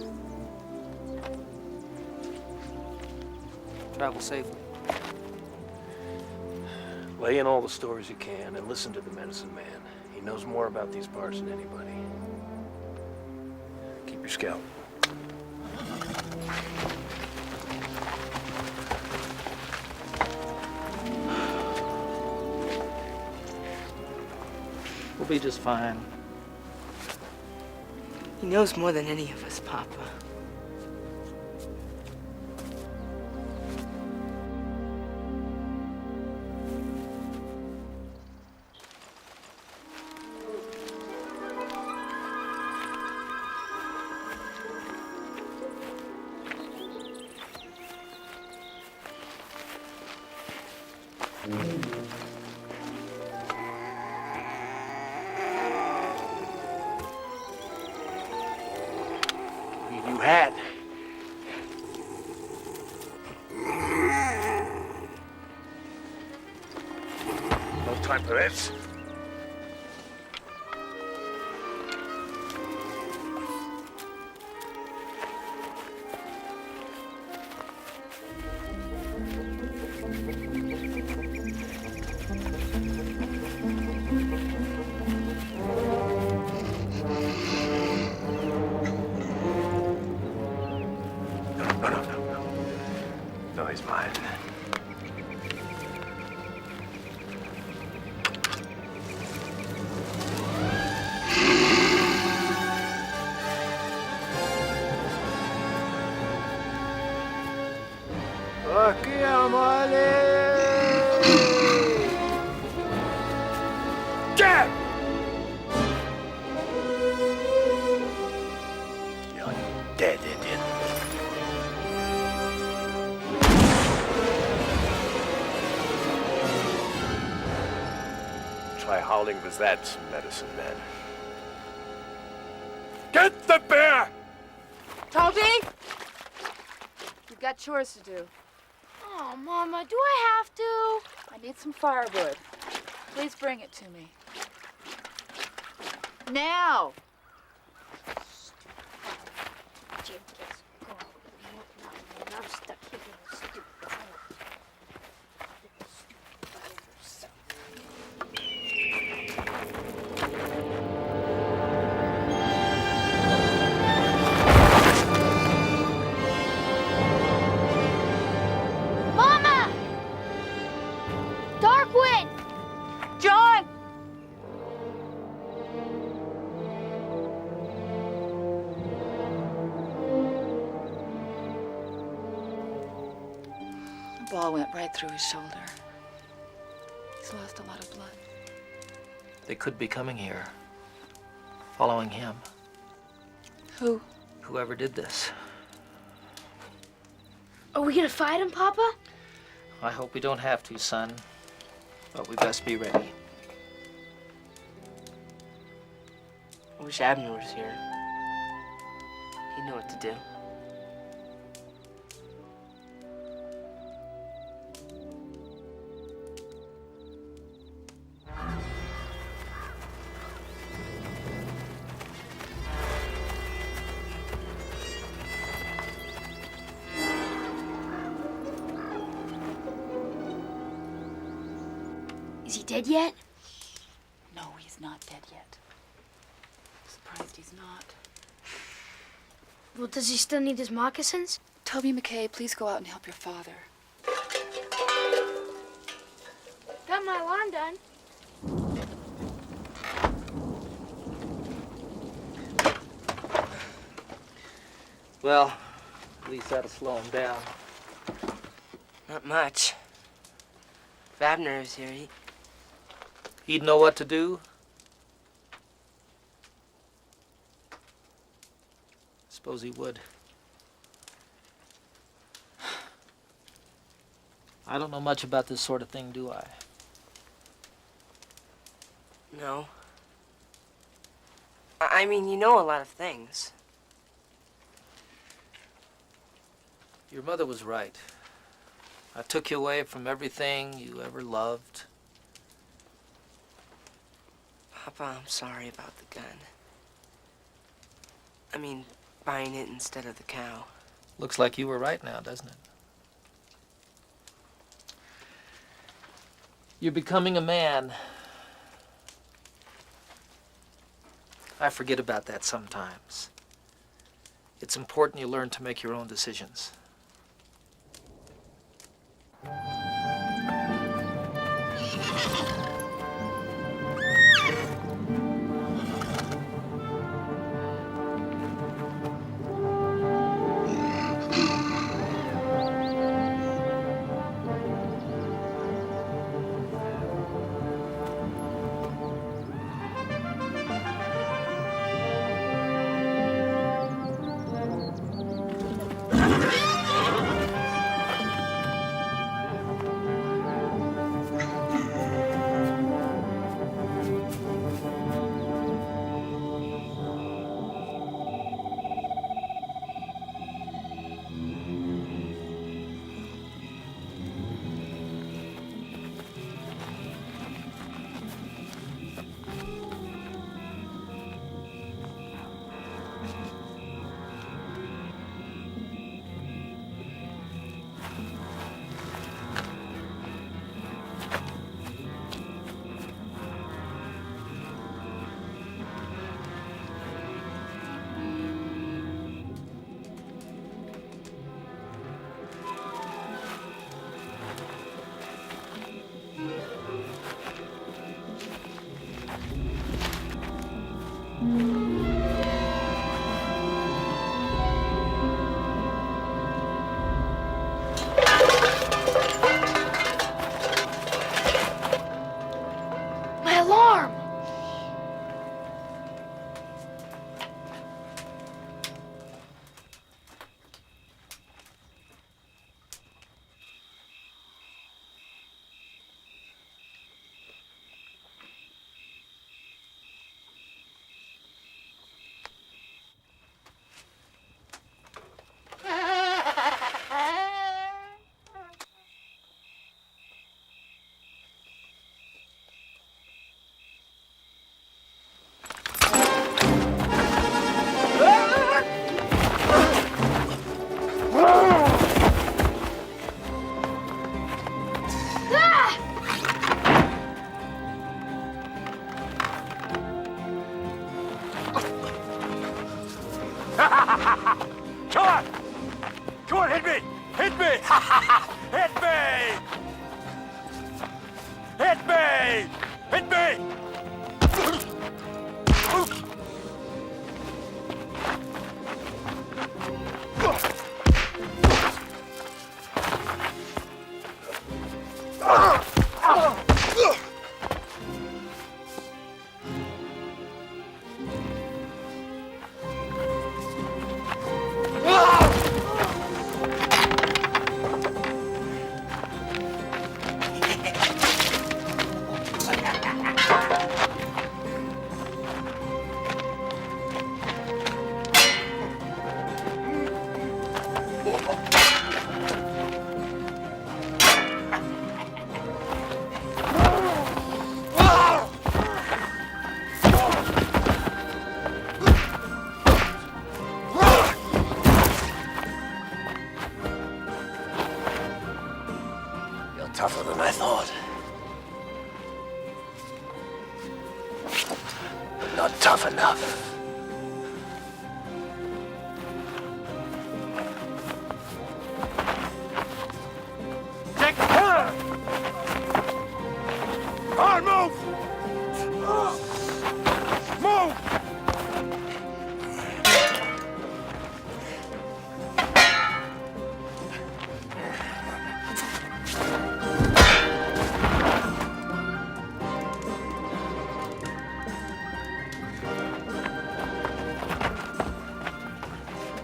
Travel safely. Lay in all the stories you can and listen to the medicine man. He knows more about these parts than anybody. Keep your scalp.
We'll be just fine.
He knows more than any of us, Papa.
You had. No time for this. No, he's mine. Aquí, amale! Jab! You're dead, Indian.
Try howling with that, medicine man. Get the bear!
Toby! You've got chores to do.
Oh, Mama, do I have to?
I need some firewood. Please bring it to me. Now!
Jim gets gone. I'm stuck here in the stupid hole. Mama! Darkwind!
John! The ball went right through his shoulder. He's lost a lot of blood.
They could be coming here. Following him.
Who?
Whoever did this.
Are we gonna fight him, Papa?
I hope we don't have to, son. But we best be ready.
I wish Abner was here. He'd know what to do.
Is he dead yet?
No, he's not dead yet. Surprised he's not.
Well, does he still need his moccasins?
Toby McKay, please go out and help your father.
Got my lawn done.
Well, at least that'll slow him down.
Not much. If Abner was here,
He'd know what to do. Suppose he would. I don't know much about this sort of thing, do I?
No. I mean, you know a lot of things.
Your mother was right.
I took you away from everything you ever loved.
Papa, I'm sorry about the gun. I mean, buying it instead of the cow.
Looks like you were right now, doesn't it? You're becoming a man. I forget about that sometimes. It's important you learn to make your own decisions.
My alarm!
Come on! Come on, hit me! Hit me! Hit me! Hit me! Hit me!
Tougher than I thought. But not tough enough.
Take her! On, move! Move!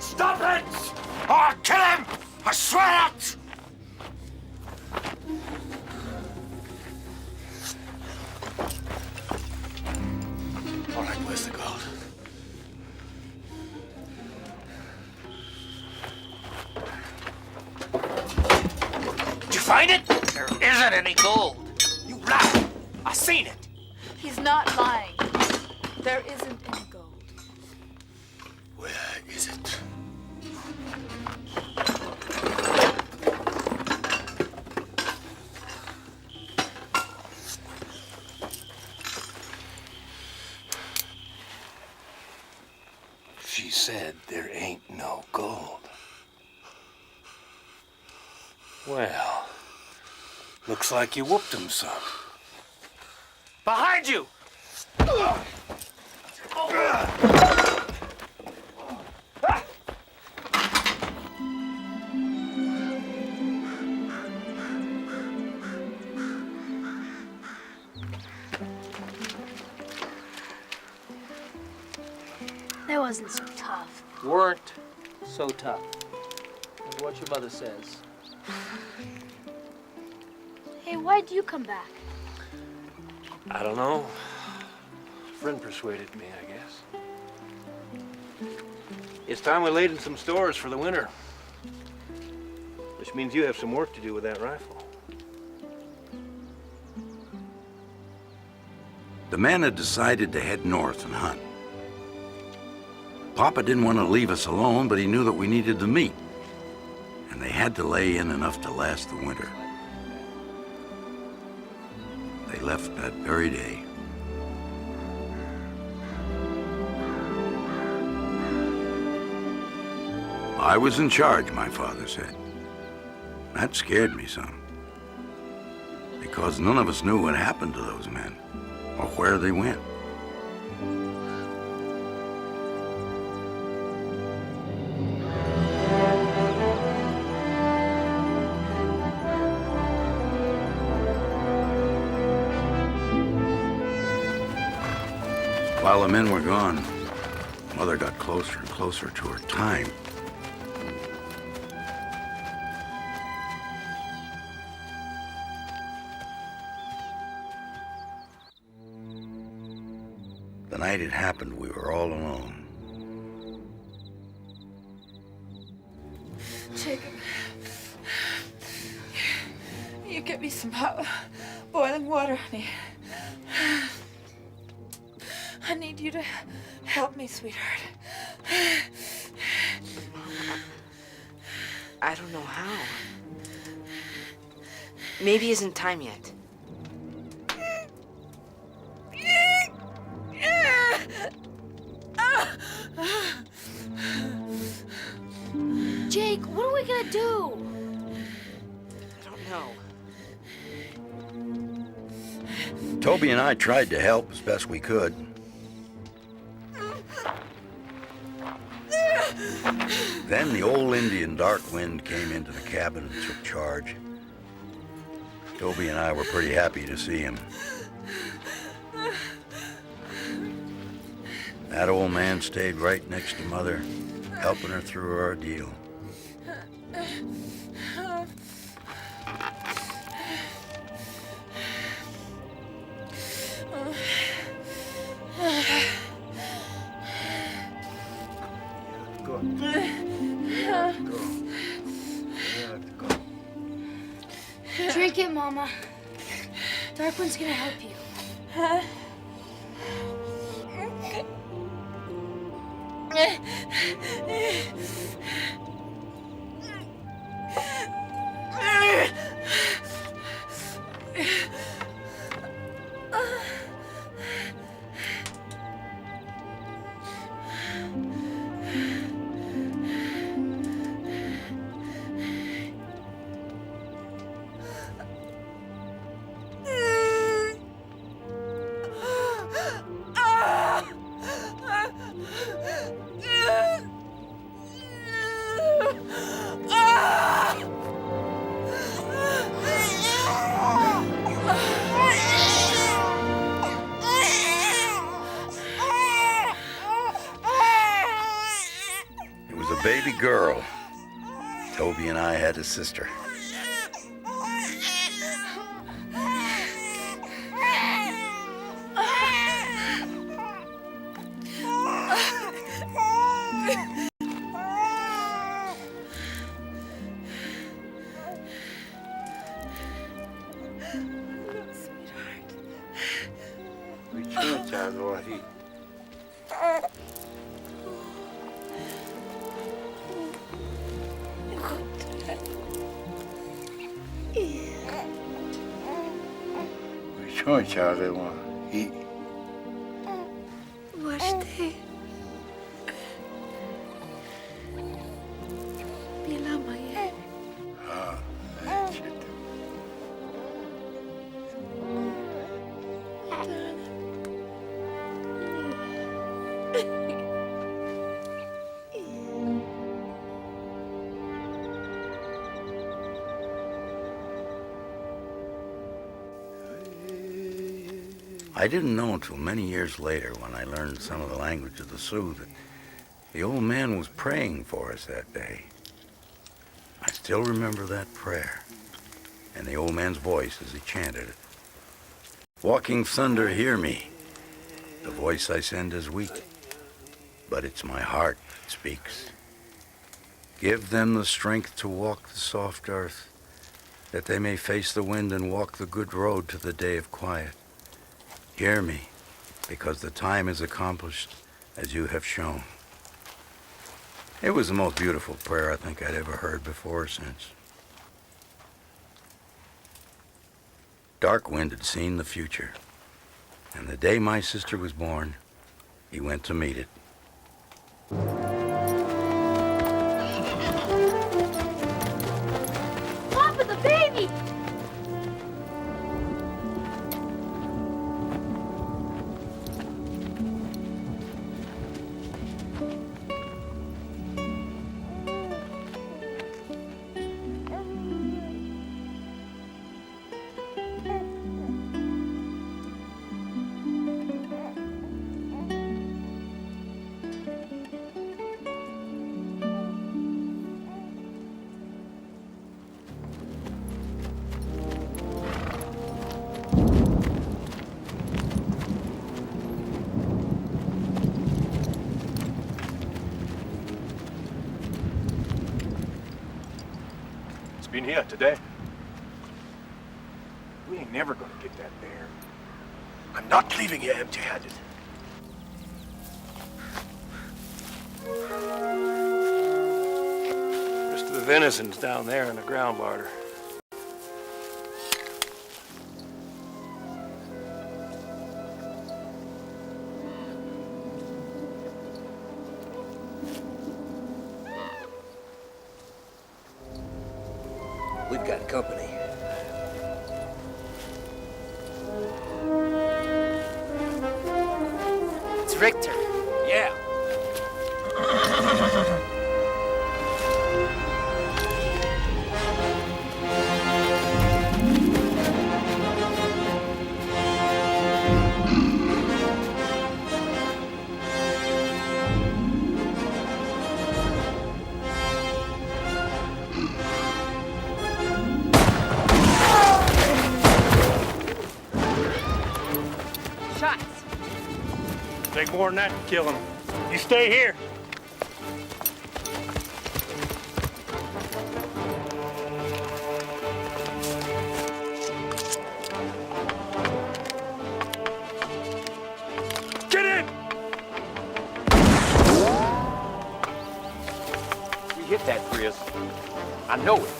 Stop it! Or I'll kill him! I swear it!
All right, where's the gold?
You
find it? There isn't any gold. You lied. I seen it.
He's not lying. There isn't any gold.
Where is it? She said there ain't no gold. Well, looks like you whooped him some. Behind you!
That wasn't so tough.
Weren't so tough. And what your mother says.
Hey, why'd you come back?
I don't know. A friend persuaded me, I guess.
It's time we laid in some stores for the winter. Which means you have some work to do with that rifle.
The men had decided to head north and hunt. Papa didn't want to leave us alone, but he knew that we needed the meat, and they had to lay in enough to last the winter. They left that very day. I was in charge, my father said. That scared me some, because none of us knew what happened to those men or where they went. While the men were gone, Mother got closer and closer to her time. The night it happened, we were all alone.
Jacob, you get me some hot boiling water, honey. I need you to help me, sweetheart.
I don't know how. Maybe isn't time yet.
Jake, what are we gonna do?
I don't know.
Toby and I tried to help as best we could. Then the old Indian Dark Wind came into the cabin and took charge. Toby and I were pretty happy to see him. That old man stayed right next to Mother, helping her through her ordeal.
Drink it, Mama. Darkwind's gonna help you. Baby girl. Toby and I had a sister.
الوحيد.
شلون شاغل وحيد؟
واشتي بلا مية.
I didn't know until many years later when I learned some of the language of the Sioux that the old man was praying for us that day. I still remember that prayer and the old man's voice as he chanted it. Walking thunder, hear me. The voice I send is weak, but it's my heart that speaks. Give them the strength to walk the soft earth, that they may face the wind and walk the good road to the day of quiet. Hear me, because the time is accomplished as you have shown. It was the most beautiful prayer I think I'd ever heard before or since. Darkwind had seen the future, and the day my sister was born, he went to meet it.
Papa, the baby!
Been here today. We ain't never gonna get that bear.
I'm not leaving you empty-handed.
Rest of the venison's down there in the ground larder.
We've got company.
It's Richter.
Yeah.
Shots.
Take more than that to kill him. You stay here. Get in!
We hit that, Grizz. I know it.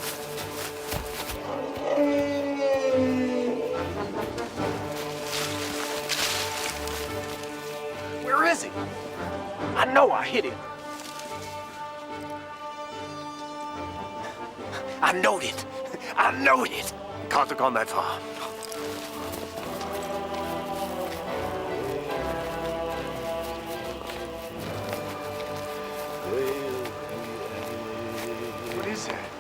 Where is he? I know I hit him. I knowed it. I knowed it. Can't have gone that far.
What is that?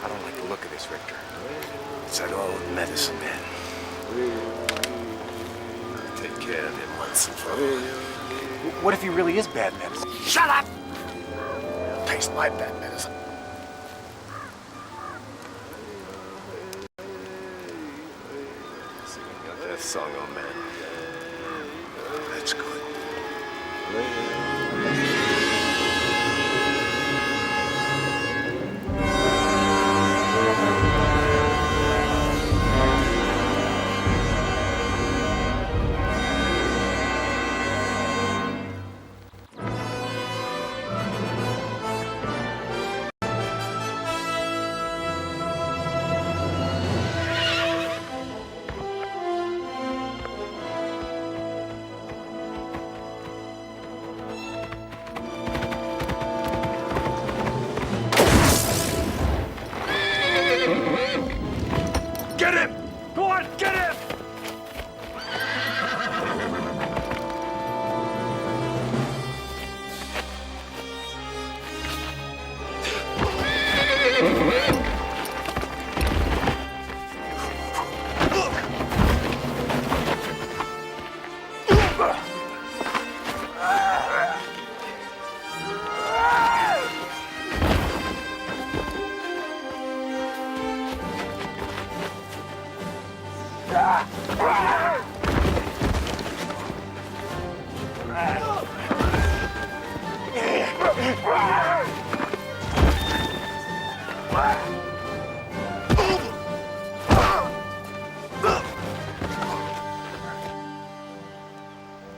I don't like the look of this, Richter.
It's that old medicine man. Take care of him once and for all.
What if he really is bad medicine?
Shut up! Taste my bad medicine. See, we got that song on, man. That's good.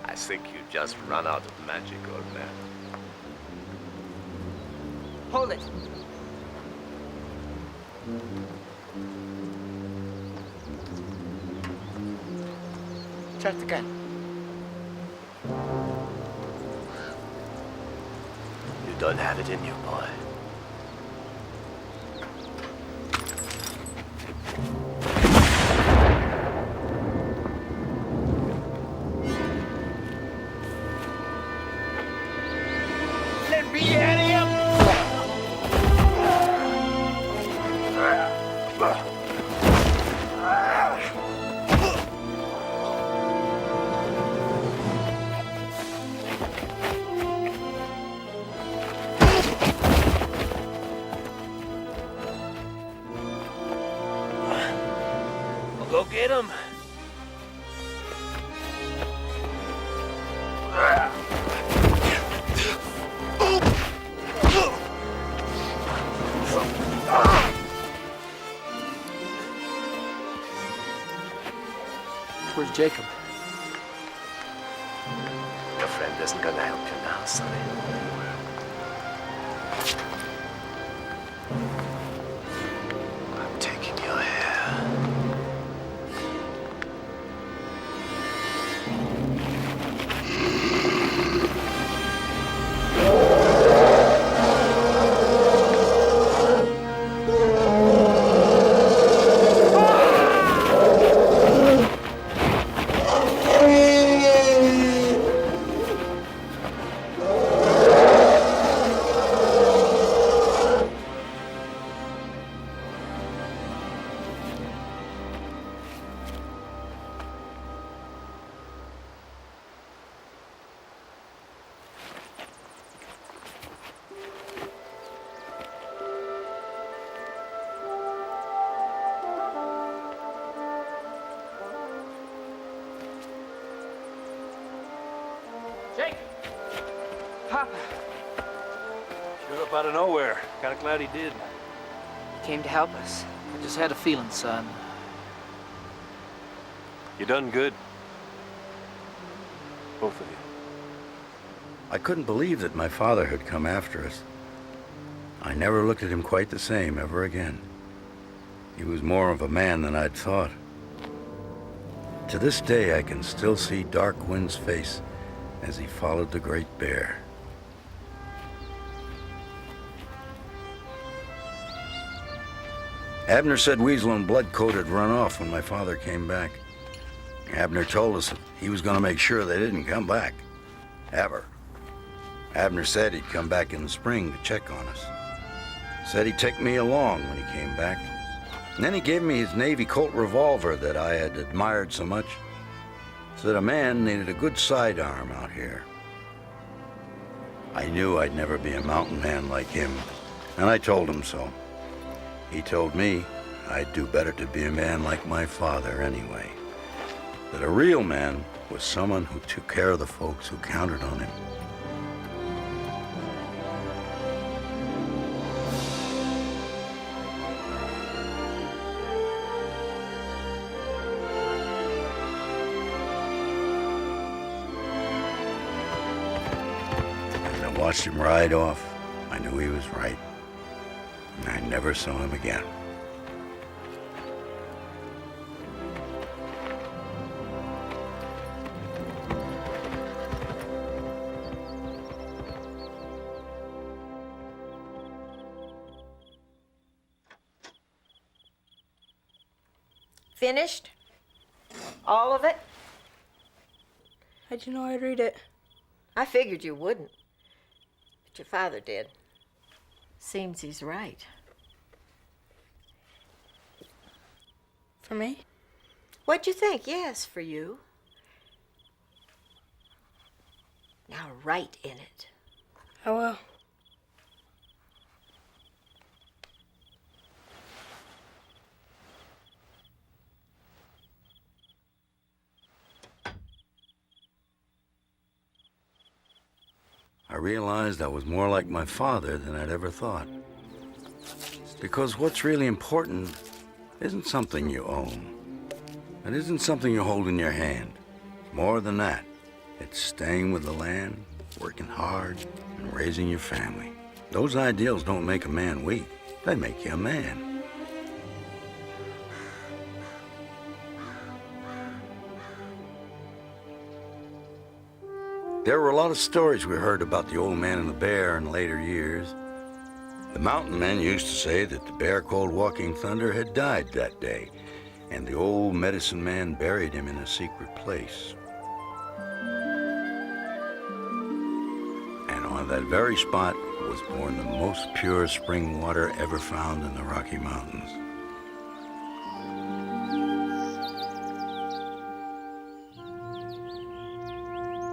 I think you just run out of magic, old man.
Hold it. Start the gun.
You don't have it in you, boy.
Let me at him!
I'll go get him.
Where's Jacob?
Your friend isn't gonna help you now, Sonny. I'm taking your hair.
Jake!
Papa,
Showed up out of nowhere. Kinda glad he did.
he came to help us.
I just had a feeling, son.
You done good. Both of you.
I couldn't believe that my father had come after us. I never looked at him quite the same ever again. He was more of a man than I'd thought. To this day, I can still see Darkwind's face as he followed the great bear. Abner said Weasel and Bloodcoat had run off when my father came back. Abner told us that he was going to make sure they didn't come back. Ever. Abner said he'd come back in the spring to check on us. Said he'd take me along when he came back. And then he gave me his Navy Colt revolver that I had admired so much. Said a man needed a good sidearm out here. I knew I'd never be a mountain man like him, and I told him so. He told me I'd do better to be a man like my father anyway. That a real man was someone who took care of the folks who counted on him. As I watched him ride off, I knew he was right. And I never saw him again.
Finished? All of it?
How'd you know I'd read it?
I figured you wouldn't. But your father did. Seems he's right.
For me?
What'd you think? Yes, for you. Now write in it.
I will.
I realized I was more like my father than I'd ever thought. Because what's really important isn't something you own. It isn't something you hold in your hand. More than that, it's staying with the land, working hard, and raising your family. Those ideals don't make a man weak. They make you a man. There were a lot of stories we heard about the old man and the bear in later years. The mountain men used to say that the bear called Walking Thunder had died that day, and the old medicine man buried him in a secret place. And on that very spot was born the most pure spring water ever found in the Rocky Mountains.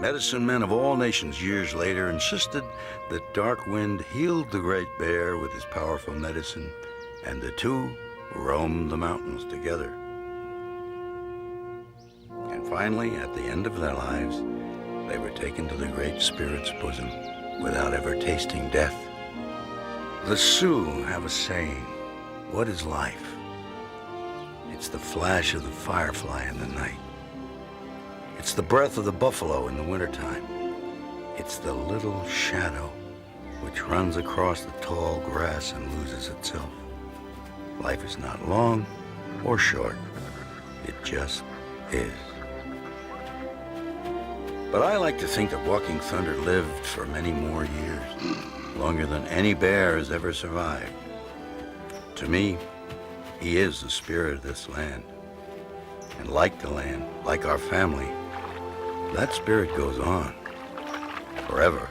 Medicine men of all nations years later insisted that Dark Wind healed the great bear with his powerful medicine, and the two roamed the mountains together. And finally, at the end of their lives, they were taken to the Great Spirit's bosom without ever tasting death. The Sioux have a saying, "What is life? It's the flash of the firefly in the night. It's the breath of the buffalo in the wintertime. It's the little shadow which runs across the tall grass and loses itself. Life is not long or short. It just is." But I like to think that Walking Thunder lived for many more years, longer than any bear has ever survived. To me, he is the spirit of this land. And like the land, like our family, that spirit goes on forever.